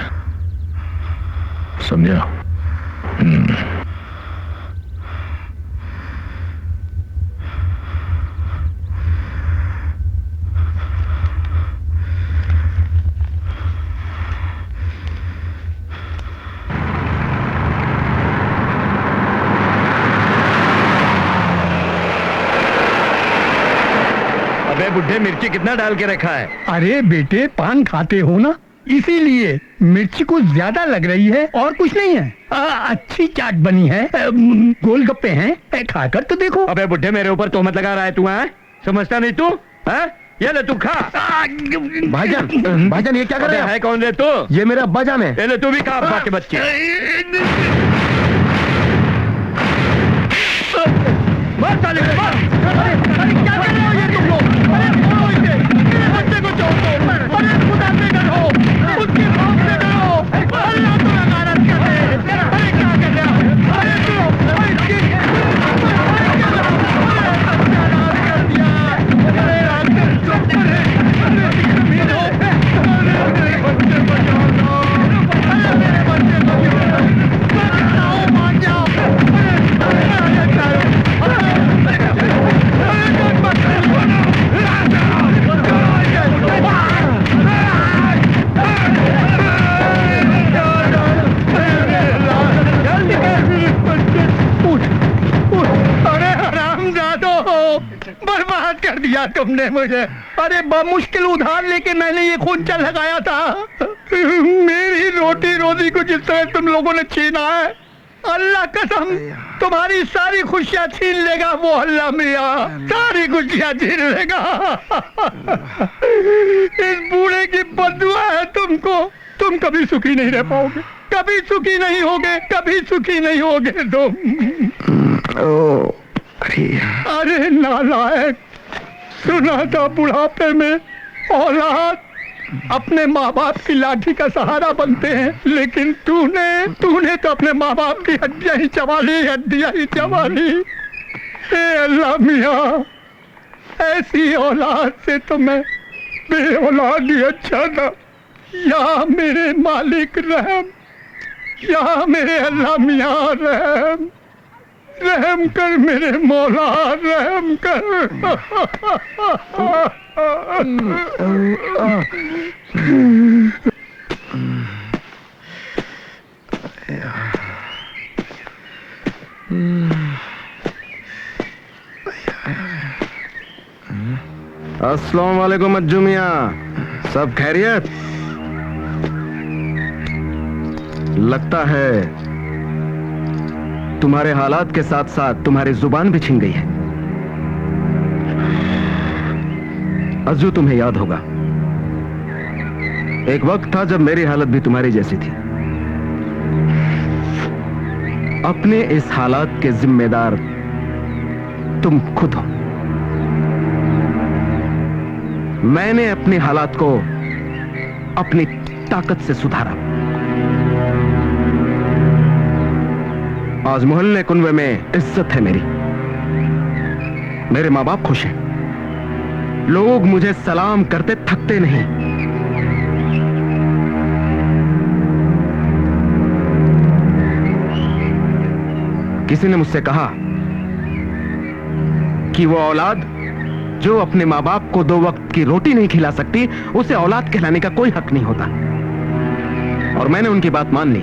समझा? बुढ़े मिर्ची कितना डाल के रखा है? अरे बेटे, पान खाते हो ना, इसीलिए मिर्ची कुछ ज्यादा लग रही है और कुछ नहीं है। अच्छी चाट बनी है, गोलगप्पे हैं, खाकर तो देखो। अबे बुढ़े, मेरे ऊपर तोहमत लगा रहा है तू? है समझता नहीं तू? है ये ले, तू खा। भाईजान ये क्या कर रहे है? कौन रे तू? ये मेरा अब्बा जान है। ये ले, तू भी खा अब्बा के बच्चे। मत साले, मत। क्या कर रहे हो ये तुम लोग? अरे छोड़ो इसे, मेरे बच्चे को छोड़ दो। अरे खुदा से डरो, उसके खौफ से डरो। अल्लाह तुम्हें गारत करे। अरे क्या कर रहे हो? अरे बर्बाद कर दिया तुमने मुझे। अरे मुश्किल उधार लेके मैंने ये खूंचा लगाया था। मेरी रोटी रोजी को जिस तरह तुम लोगों ने छीना है, अल्लाह कसम तुम्हारी सारी खुशियां छीन लेगा वो अल्लाह मियाँ, सारी खुशियां छीन लेगा। इस बूढ़े की बद्दुआ है तुमको, तुम कभी सुखी नहीं रह पाओगे, कभी सुखी नहीं होगे, कभी सुखी नहीं होगे तुम। अरे नालायक, सुना था बुढ़ापे में औलाद अपने माँ बाप की लाठी का सहारा बनते हैं, लेकिन तूने तो अपने माँ बाप की हड्डियां ही चबा ली, हड्डियां ही चबा ली। ए अल्लाह मियाँ, ऐसी औलाद से तो मैं बे औलाद ही अच्छा था। या मेरे मालिक रहम, या मेरे अल्लाह मियाँ रहम, रहम कर मेरे मौला, रहम कर। अस्सलाम वालेकुम अज्जू मियां, सब खैरियत? लगता है तुम्हारे हालात के साथ साथ तुम्हारी जुबान भी छिन गई है। अज्जू, तुम्हें याद होगा एक वक्त था जब मेरी हालत भी तुम्हारी जैसी थी। अपने इस हालात के जिम्मेदार तुम खुद हो। मैंने अपने हालात को अपनी ताकत से सुधारा। आज मोहल्ले कुनवे में इज्जत है मेरी, मेरे माँ बाप खुश हैं, लोग मुझे सलाम करते थकते नहीं। किसी ने मुझसे कहा कि वो औलाद जो अपने माँ बाप को 2 वक्त की रोटी नहीं खिला सकती, उसे औलाद कहलाने का कोई हक नहीं होता। और मैंने उनकी बात मान ली,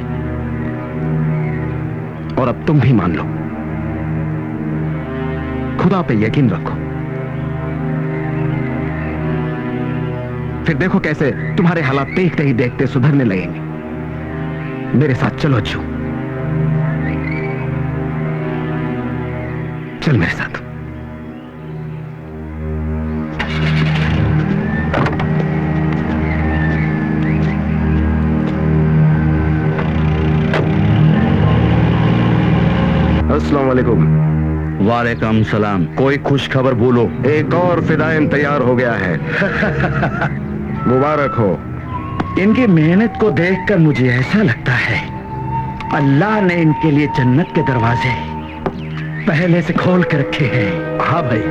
और अब तुम भी मान लो। खुदा पे यकीन रखो, फिर देखो कैसे तुम्हारे हालात देखते ही देखते सुधरने लगेंगे। मेरे साथ चलो अच्छू, चल मेरे साथ। अस्सलाम वालेकुम। वालेकुम सलाम। कोई खुश खबर बोलो। एक और फिदायन तैयार हो गया है। मुबारक हो। इनकी मेहनत को देखकर मुझे ऐसा लगता है अल्लाह ने इनके लिए जन्नत के दरवाजे पहले से खोल के रखे हैं। हाँ भाई,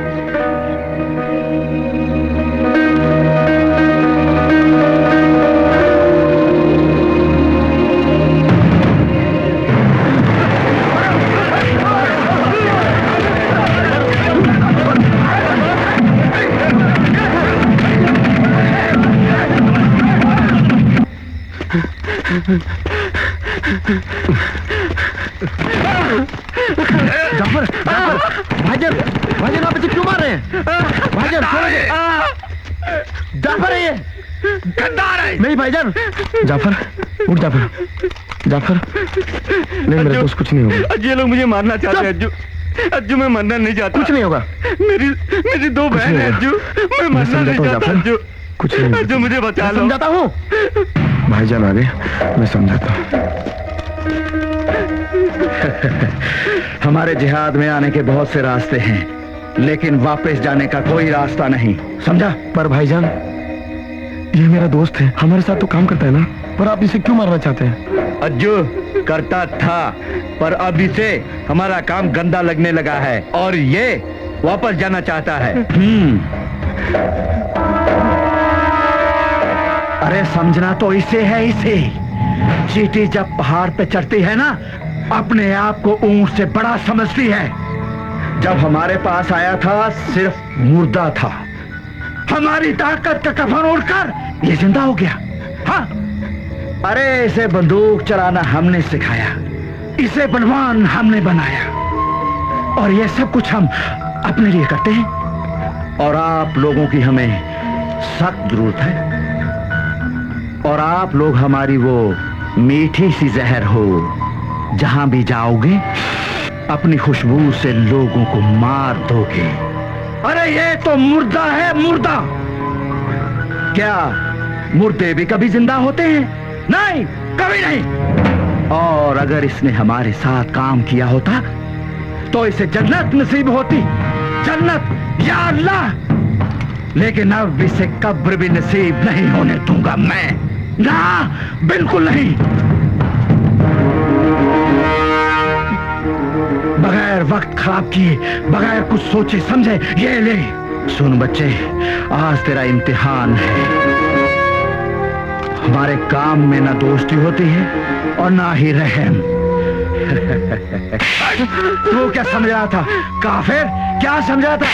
जाफर, भाईजान, भाईजान आप इसे क्यों मार रहे हैं? भाईजान छोड़िए। जाफर है ये, गद्दार है। नहीं भाईजान। जाफर उठ, जाफर, जाफर। नहीं मेरे दोस्त, कुछ नहीं होगा। ये लोग मुझे मारना चाहते हैं अज्जू। अज्जू मैं मरना नहीं चाहता। कुछ नहीं होगा। मेरी 2 बहन है अज्जू, मैं मरना नहीं चाहता अज्जू। कुछ नहीं, अज्जू मुझे बचा लो। समझाता हूँ। भाईजान आ गए, मैं समझाता हूँ। हमारे जिहाद में आने के बहुत से रास्ते हैं, लेकिन वापस जाने का कोई रास्ता नहीं, समझा? पर भाईजान ये मेरा दोस्त है, हमारे साथ तो काम करता है ना, पर आप इसे क्यों मारना चाहते हैं? अज्जू करता था, पर अब इसे हमारा काम गंदा लगने लगा है और ये वापस जाना चाहता है। अरे समझना तो इसे है, इसे। चींटी जब पहाड़ पे चढ़ती है ना, अपने आप को ऊंट से बड़ा समझती है। जब हमारे पास आया था सिर्फ मुर्दा था, हमारी ताकत का कफन ओढ़कर ये जिंदा हो गया। हाँ, अरे इसे बंदूक चलाना हमने सिखाया, इसे बलवान हमने बनाया, और ये सब कुछ हम अपने लिए करते हैं। और आप लोगों की हमें सख्त जरूरत है, और आप लोग हमारी वो मीठी सी जहर हो। जहां भी जाओगे अपनी खुशबू से लोगों को मार दोगे। अरे ये तो मुर्दा है, मुर्दा। क्या मुर्दे भी कभी जिंदा होते हैं? नहीं, कभी नहीं। और अगर इसने हमारे साथ काम किया होता तो इसे जन्नत नसीब होती, जन्नत, या अल्लाह। लेकिन अब इसे कब्र भी नसीब नहीं होने दूंगा मैं, ना, बिल्कुल नहीं। बगैर वक्त खराब किए, बगैर कुछ सोचे समझे, ये ले। सुन बच्चे, आज तेरा इम्तिहान है। हमारे काम में ना दोस्ती होती है और ना ही रहम। तू क्या समझ रहा था काफिर? क्या समझ रहा था?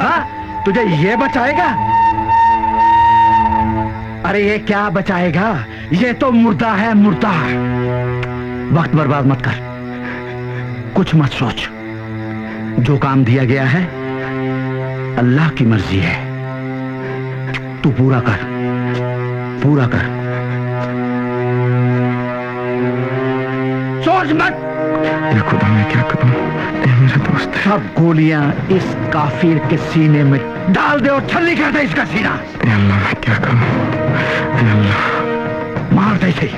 हा? तुझे ये बचाएगा? अरे ये क्या बचाएगा? ये तो मुर्दा है, मुर्दा। वक्त बर्बाद मत कर, कुछ मत सोच। जो काम दिया गया है अल्लाह की मर्जी है, तू पूरा कर, पूरा कर। सोच मत। ये खुदा मैं क्या करूं, ये मेरा दोस्त है। सब गोलियां इस काफिर के सीने में डाल दे और छल्ली कर दे इसका सीना। ये अल्लाह मैं क्या करूं, ये अल्लाह। मार दे इसे।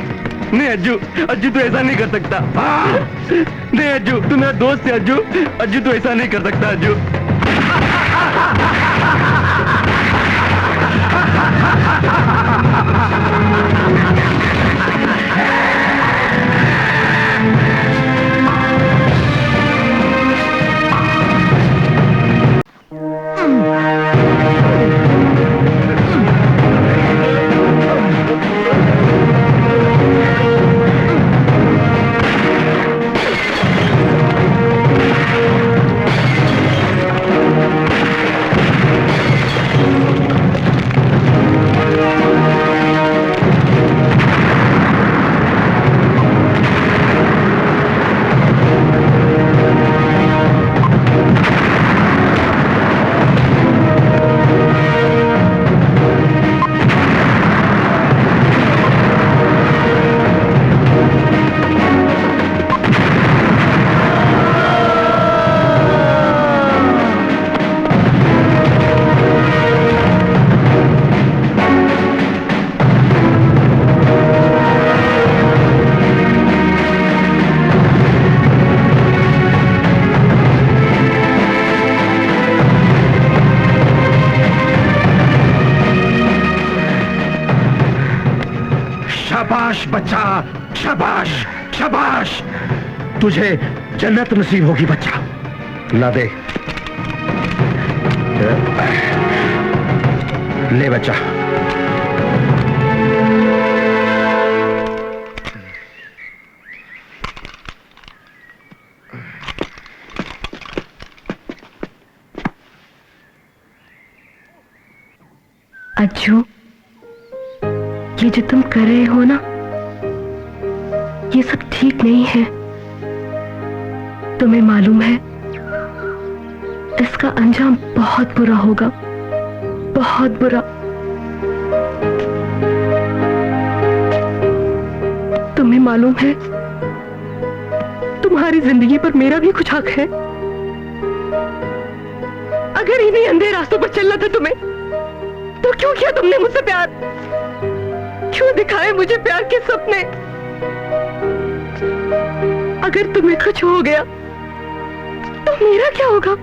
नहीं अज्जू, अज्जू तू ऐसा नहीं कर सकता। नहीं अज्जू, तू मेरा दोस्त है अज्जू। अज्जू तू ऐसा नहीं कर सकता अज्जू। शाबाश बच्चा, शाबाश, शाबाश। तुझे जन्नत नसीब होगी बच्चा। ला दे, ले बच्चा। अज्जू, ये जो तुम कर रहे हो ना, ये सब ठीक नहीं है। तुम्हें मालूम है इसका अंजाम बहुत बुरा होगा, बहुत बुरा। तुम्हें मालूम है तुम्हारी जिंदगी पर मेरा भी कुछ हक है। अगर इन्हीं अंधे रास्तों पर चलना था तुम्हें, तो क्यों किया तुमने मुझसे प्यार? क्यों दिखाए मुझे प्यार के सपने? अगर तुम्हें कुछ हो गया तो मेरा क्या होगा?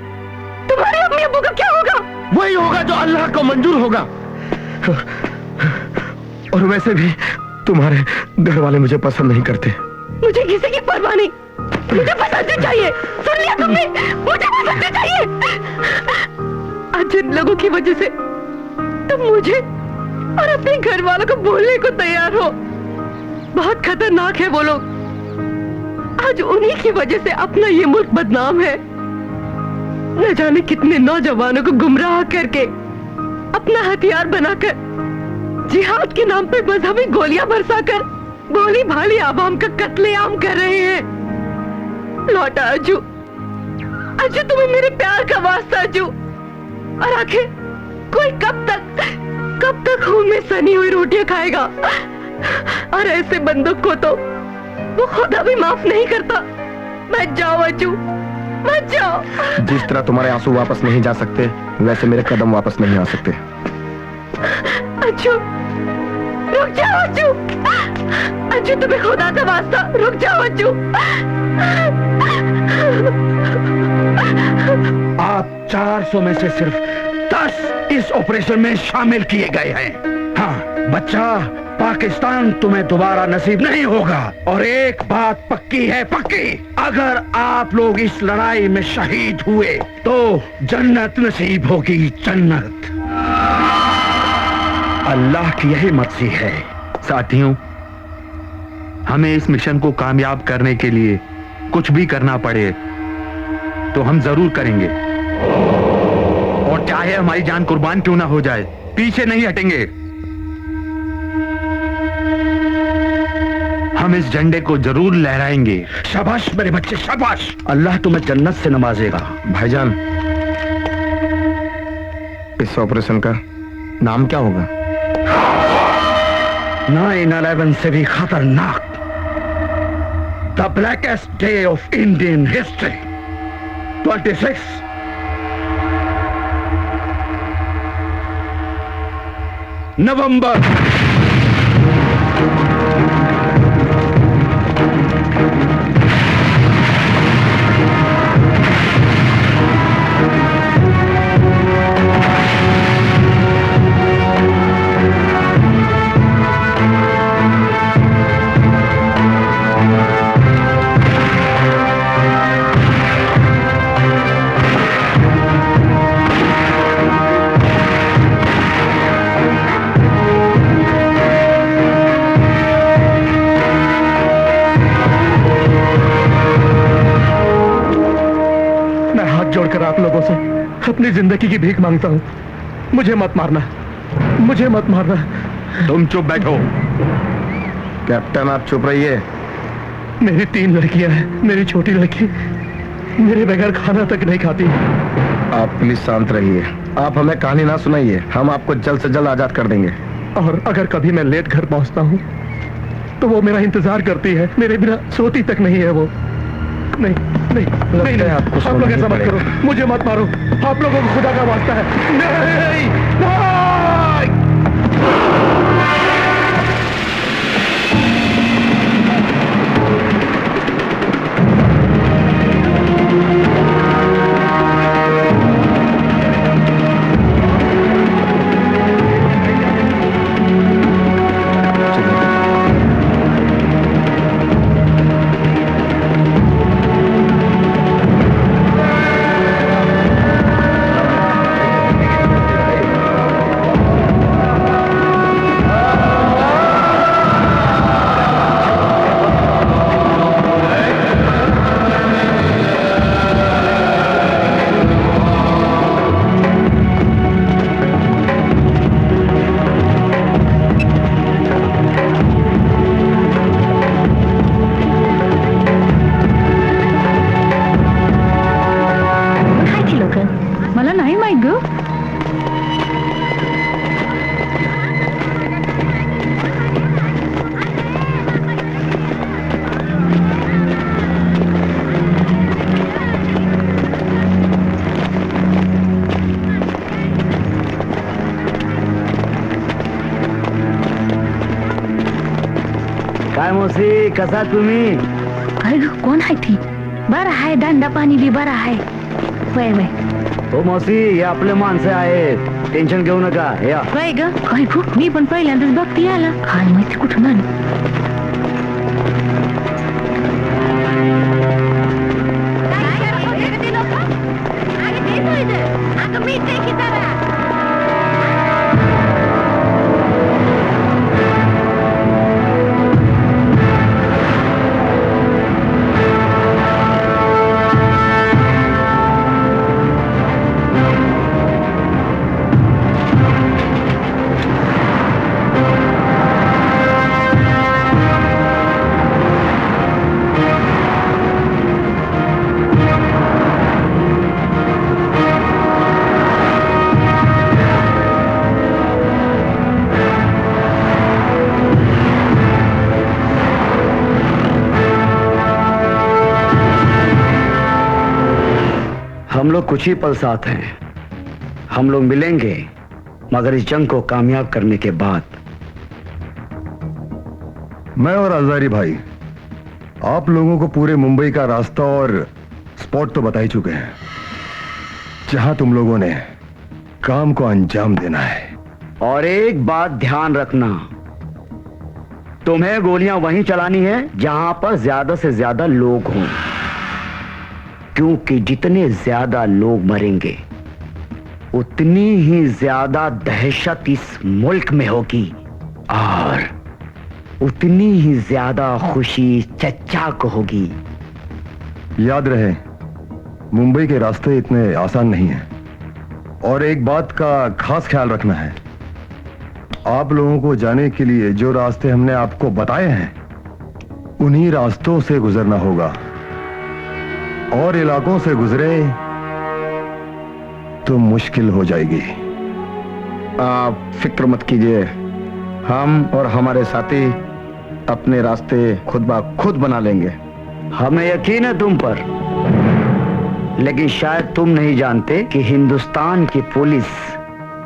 तुम्हारे अम्मी अब्बू का क्या होगा? वही होगा जो अल्लाह को मंजूर होगा। और वैसे भी तुम्हारे घर वाले मुझे पसंद नहीं करते। मुझे किसी की परवाह नहीं, मुझे पसंद चाहिए। सुन लिया तुमने? मुझे पसंद चाहिए। आज जिन लोगों की वजह से तुम मुझे और अपने घर वालों को बोलने को तैयार हो, बहुत खतरनाक है वो लोग। आज उन्हीं की वजह से अपना ये मुल्क बदनाम है। न जाने कितने नौजवानों को गुमराह करके अपना हथियार बनाकर जिहाद के नाम पे मजहबी गोलियां बरसाकर भोली भाली आवाम का कत्लेआम कर रहे हैं। लौटा अज्जू, अज्जू तुम्हें मेरे प्यार का वास्ता अज्जू। और आखिर कोई कब तक खून में सनी हुई रोटियां खाएगा? और ऐसे बंदूक को तो वो खुदा भी माफ नहीं करता। मत जाओ अज्जू, मत जाओ। जिस तरह तुम्हारे आंसू वापस नहीं जा सकते, वैसे मेरे कदम वापस नहीं आ सकते। अज्जू, रुक जाओ अज्जू। अज्जू, तुम्हें खुदा का वास्ता, रुक जाओ अज्जू। आप 400 में से सिर्फ 10 इस ऑपरेशन में शामिल किए गए हैं। हाँ बच्चा, पाकिस्तान तुम्हें दोबारा नसीब नहीं होगा। और एक बात पक्की है, पक्की, अगर आप लोग इस लड़ाई में शहीद हुए तो जन्नत नसीब होगी, जन्नत। अल्लाह की यही मर्जी है। साथियों, हमें इस मिशन को कामयाब करने के लिए कुछ भी करना पड़े तो हम जरूर करेंगे, और चाहे हमारी जान कुर्बान क्यों ना हो जाए, पीछे नहीं हटेंगे। हम इस झंडे को जरूर लहराएंगे। शाबाश मेरे बच्चे, शाबाश। अल्लाह तुम्हें जन्नत से नवाजेगा। भाईजान, इस ऑपरेशन का नाम क्या होगा? 9/11 से भी खतरनाक, the blackest day of Indian history, 26 नवंबर। जोड़कर आप लोगों से अपनी जिंदगी की भीख मांगता हूँ, मुझे मत मारना, मुझे मत मारना। तुम चुप बैठो। कैप्टन, आप चुप रहिए। मेरी 3 लड़कियां हैं, मेरी छोटी लड़की मेरे बगैर खाना तक नहीं खाती। आप प्लीज शांत रहिए। आप हमें कहानी ना सुनाइए, हम आपको जल्द से जल्द आजाद कर देंगे। और अगर कभी मैं लेट घर पहुंचता हूँ तो वो मेरा इंतजार करती है, मेरे बिना सोती तक नहीं है वो। नहीं नहीं नहीं, नहीं। आप लोग ऐसा मत करो, मुझे मत मारो, आप लोगों को खुदा का वास्ता है। नहीं, नहीं। मला नाही माहित ग. काय मौसी, कसा तुम्ही? काय ग, कोण आहे ती? बरं आहे, दांडा पाणी बी बरं आहे. वय वय. हो मौसी, हे आपले माणसं आहेत, टेन्शन घेऊ नका. या. वय ग, काय गो, मी पण पहिल्यांदाच बघते याला. काय माहिती कुठून आलं. हम लोग कुछ ही पल साथ हैं। हम लोग मिलेंगे, मगर इस जंग को कामयाब करने के बाद। मैं और आजारी भाई आप लोगों को पूरे मुंबई का रास्ता और स्पॉट तो बता ही चुके हैं, जहां तुम लोगों ने काम को अंजाम देना है। और एक बात ध्यान रखना, तुम्हें गोलियां वहीं चलानी है जहां पर ज्यादा से ज्यादा लोग हों, क्योंकि जितने ज्यादा लोग मरेंगे उतनी ही ज्यादा दहशत इस मुल्क में होगी और उतनी ही ज्यादा खुशी चच्चा को होगी। याद रहे, मुंबई के रास्ते इतने आसान नहीं हैं। और एक बात का खास ख्याल रखना है, आप लोगों को जाने के लिए जो रास्ते हमने आपको बताए हैं उन्हीं रास्तों से गुजरना होगा, और इलाकों से गुजरे तो मुश्किल हो जाएगी। आप फिक्र मत कीजिए, हम और हमारे साथी अपने रास्ते खुद ब खुद बना लेंगे। हमें यकीन है तुम पर, लेकिन शायद तुम नहीं जानते कि हिंदुस्तान की पुलिस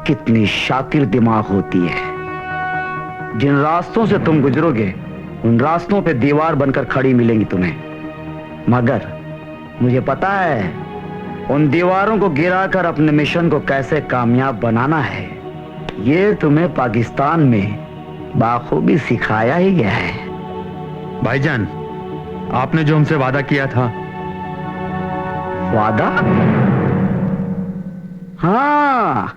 कितनी शातिर दिमाग होती है। जिन रास्तों से तुम गुजरोगे उन रास्तों पे दीवार बनकर खड़ी मिलेंगी तुम्हें, मगर मुझे पता है उन दीवारों को गिराकर अपने मिशन को कैसे कामयाब बनाना है। ये तुम्हें पाकिस्तान में बाखूबी सिखाया ही गया है। भाईजान, आपने जो हमसे वादा किया था। वादा? हाँ,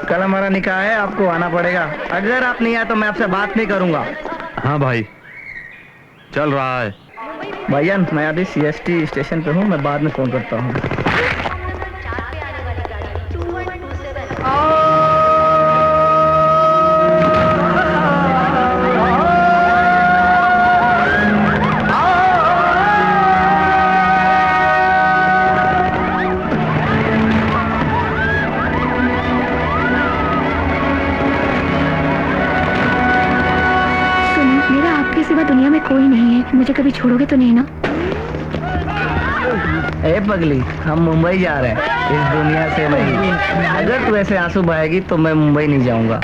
कल हमारा निकाह है, आपको आना पड़ेगा। अगर आप नहीं आए तो मैं आपसे बात नहीं करूंगा। हाँ भाई, चल रहा है। भाईजान मैं अभी CST स्टेशन पे हूँ, मैं बाद में फोन करता हूँ। दुनिया में कोई नहीं है, मुझे कभी छोड़ोगे तो नहीं ना? ए पगली, हम मुंबई जा रहे हैं, इस दुनिया से नहीं। अगर तू ऐसे आंसू बहाएगी तो मैं मुंबई नहीं जाऊंगा।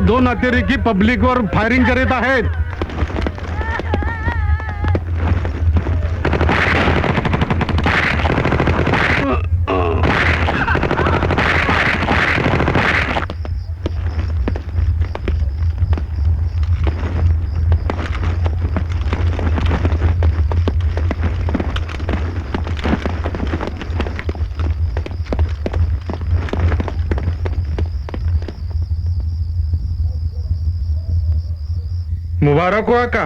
दो नातेरी की पब्लिक और फायरिंग करीत आहेत। मुबारक हो आका,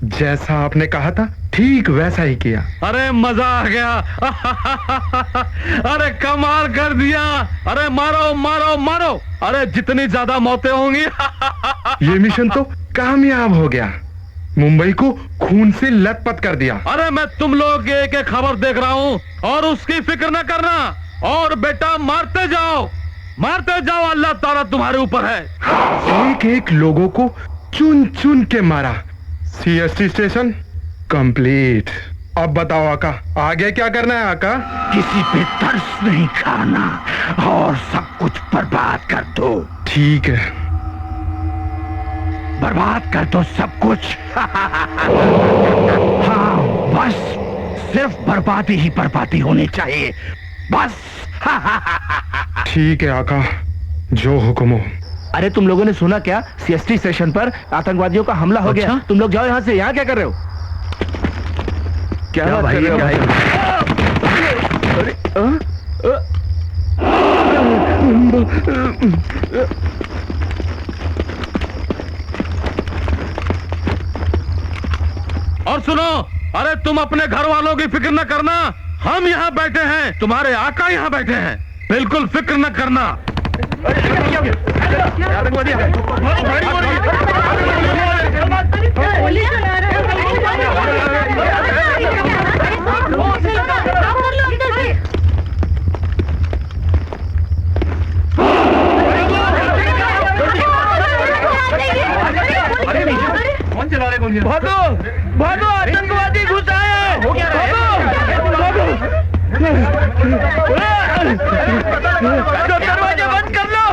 जैसा आपने कहा था ठीक वैसा ही किया। अरे मजा आ गया। अरे कमाल कर दिया। अरे मारो मारो मारो, अरे जितनी ज्यादा मौतें होंगी। ये मिशन तो कामयाब हो गया, मुंबई को खून से लथपथ कर दिया। अरे मैं तुम लोग की एक एक खबर देख रहा हूँ और उसकी फिक्र न करना, और बेटा मारते जाओ, अल्लाह ताला तुम्हारे ऊपर है। एक एक लोगों को चुन चुन के मारा। CST station complete. अब बताओ आका, आगे क्या करना है आका? किसी पे तरस नहीं खाना और सब कुछ बर्बाद कर दो। ठीक है, बर्बाद कर दो सब कुछ। हाँ बस, सिर्फ बर्बादी ही बर्बादी होनी चाहिए, बस। ठीक है आका, जो हुक्म हो। अरे तुम लोगों ने सुना क्या? CST स्टेशन पर आतंकवादियों का हमला हो गया। तुम लोग जाओ यहाँ से। यहाँ क्या कर रहे हो? क्या बात कर रहे हो भाई? और सुनो, अरे तुम अपने घर वालों की फिक्र न करना, हम यहाँ बैठे हैं, तुम्हारे आका यहाँ बैठे हैं, बिल्कुल फिक्र न करना। भागो भागो, आतंकवादी घुस आए। दरवाजा बंद कर लो।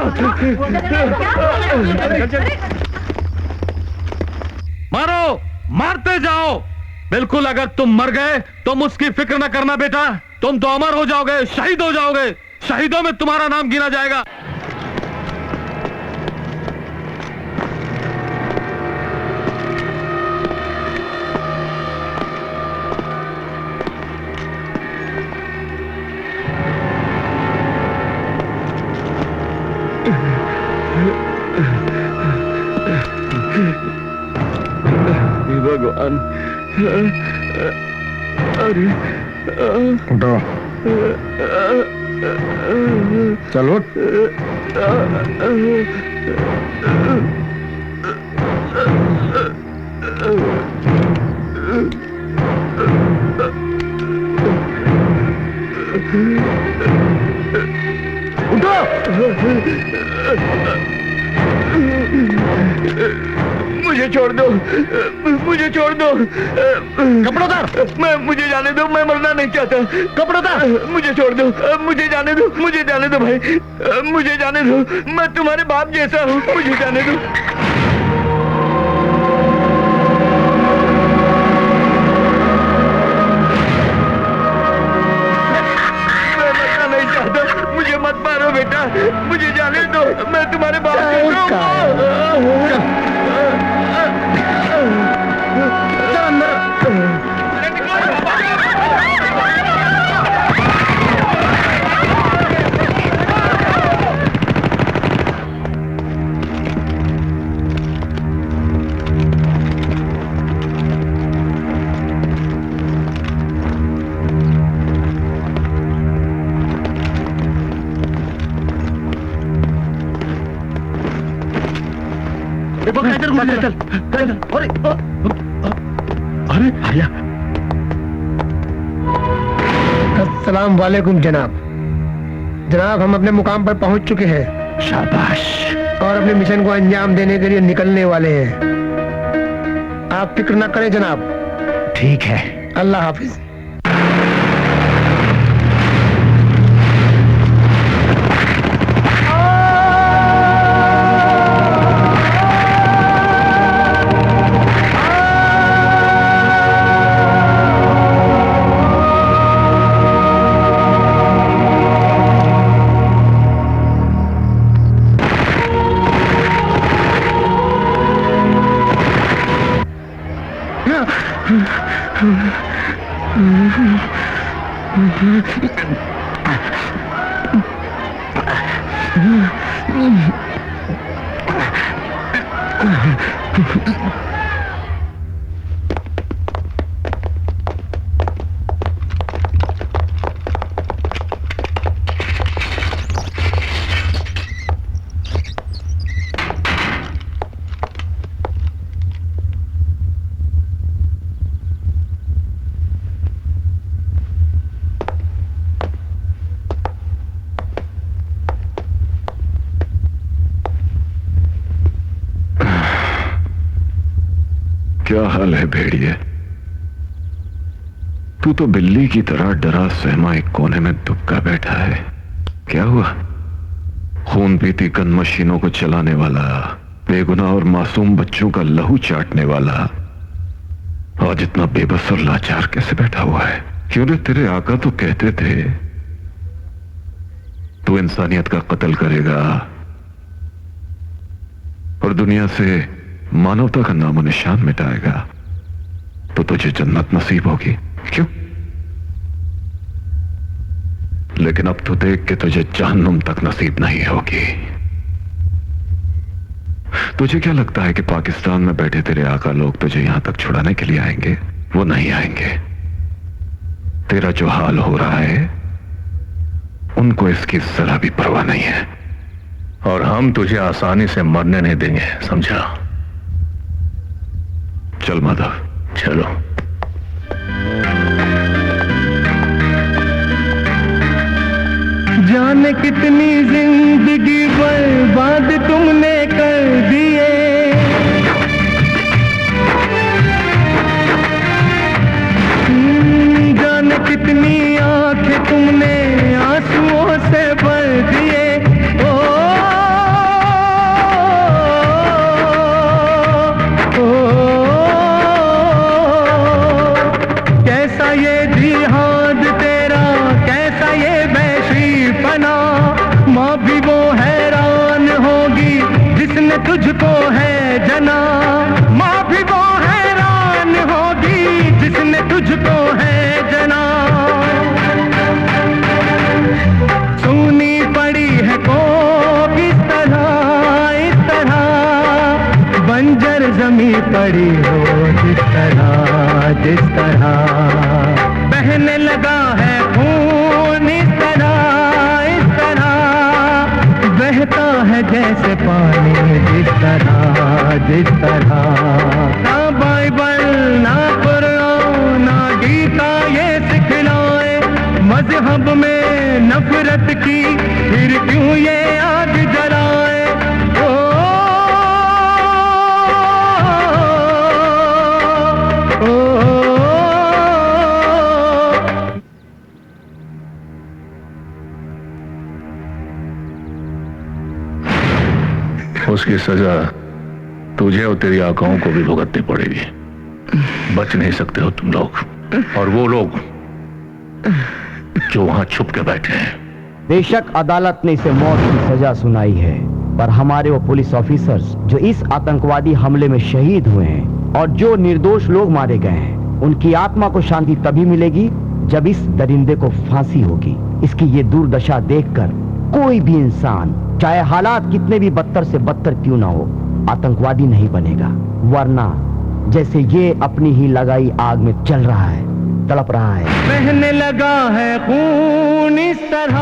मारो, मारते जाओ, बिल्कुल, अगर तुम मर गए तुम उसकी फिक्र न करना बेटा, तुम तो अमर हो जाओगे, शहीद हो जाओगे, शहीदों में तुम्हारा नाम गिना जाएगा। भगवान, अरे उठो, चलो। मुझे छोड़ दो, मुझे छोड़ दो। कपड़ा उतार। मुझे जाने दो, मैं मरना नहीं चाहता। कपड़ा उतार। मुझे छोड़ दो, मुझे जाने दो, मुझे जाने दो भाई, मुझे जाने दो। मैं तुम्हारे बाप जैसा हूँ, मुझे जाने दो। मैं मरना नहीं चाहता, मुझे मत मारो बेटा, मुझे जाने दो। मैं तुम्हारे बाप जैसा हूँ। अरे भैया, अस्सलाम वालेकुम जनाब। जनाब, हम अपने मुकाम पर पहुंच चुके हैं। शाबाश। और अपने मिशन को अंजाम देने के लिए निकलने वाले हैं। आप फिक्र न करें जनाब। ठीक है। अल्लाह हाफिज। क्या हाल है भेड़िए? तू तो बिल्ली की तरह डरा सहमा एक कोने में दुबका बैठा है। क्या हुआ? खून पीती गन मशीनों को चलाने वाला, बेगुनाह और मासूम बच्चों का लहू चाटने वाला आज इतना बेबस और लाचार कैसे बैठा हुआ है? क्यों रे, तेरे आका तो कहते थे तू इंसानियत का कत्ल करेगा और दुनिया से मानवता का नामो निशान मिटाएगा तो तुझे जन्नत नसीब होगी। क्यों? लेकिन अब तो देख के तुझे जहन्नुम तक नसीब नहीं होगी। तुझे क्या लगता है कि पाकिस्तान में बैठे तेरे आका लोग तुझे यहां तक छुड़ाने के लिए आएंगे? वो नहीं आएंगे। तेरा जो हाल हो रहा है उनको इसकी जरा भी परवाह नहीं है। और हम तुझे आसानी से मरने नहीं देंगे, समझा? चल माधव, चलो। जाने कितनी जिंदगी बर्बाद तुमने कर दिए, जाने कितनी आंखें तुमने आंसुओं से भर दिए। ये जिहाद तेरा, कैसा ये वैशीपना। माँ भी वो हैरान होगी जिसने तुझको है जना। माँ भी वो हैरान होगी जिसने तुझको है जना। सुनी पड़ी है कोप इस तरह बंजर जमी पड़ी हो जिस तरह बहने लगा है खून इस तरह बहता है जैसे पानी जिस तरह। ना बाइबल ना कुरान ना गीता ये सिखलाए मजहब में नफरत की, फिर क्यों ये आग जलाए। उसकी सजा तुझे और तेरी आकाओं को भी भुगतनी पड़ेगी। बच नहीं सकते हो तुम लोग और वो लोग जो वहां छुप के बैठे हैं। बेशक अदालत ने इसे मौत की सजा सुनाई है, पर हमारे वो पुलिस ऑफिसर्स जो इस आतंकवादी हमले में शहीद हुए हैं और जो निर्दोष लोग मारे गए हैं, उनकी आत्मा को शांति तभी मिलेगी जब इस दरिंदे को फांसी होगी। इसकी ये दुर्दशा देखकर कोई भी इंसान, चाहे हालात कितने भी बदतर से बदतर क्यों ना हो, आतंकवादी नहीं बनेगा। वरना जैसे ये अपनी ही लगाई आग में चल रहा है, तड़प रहा है। बहने लगा है खून इस तरह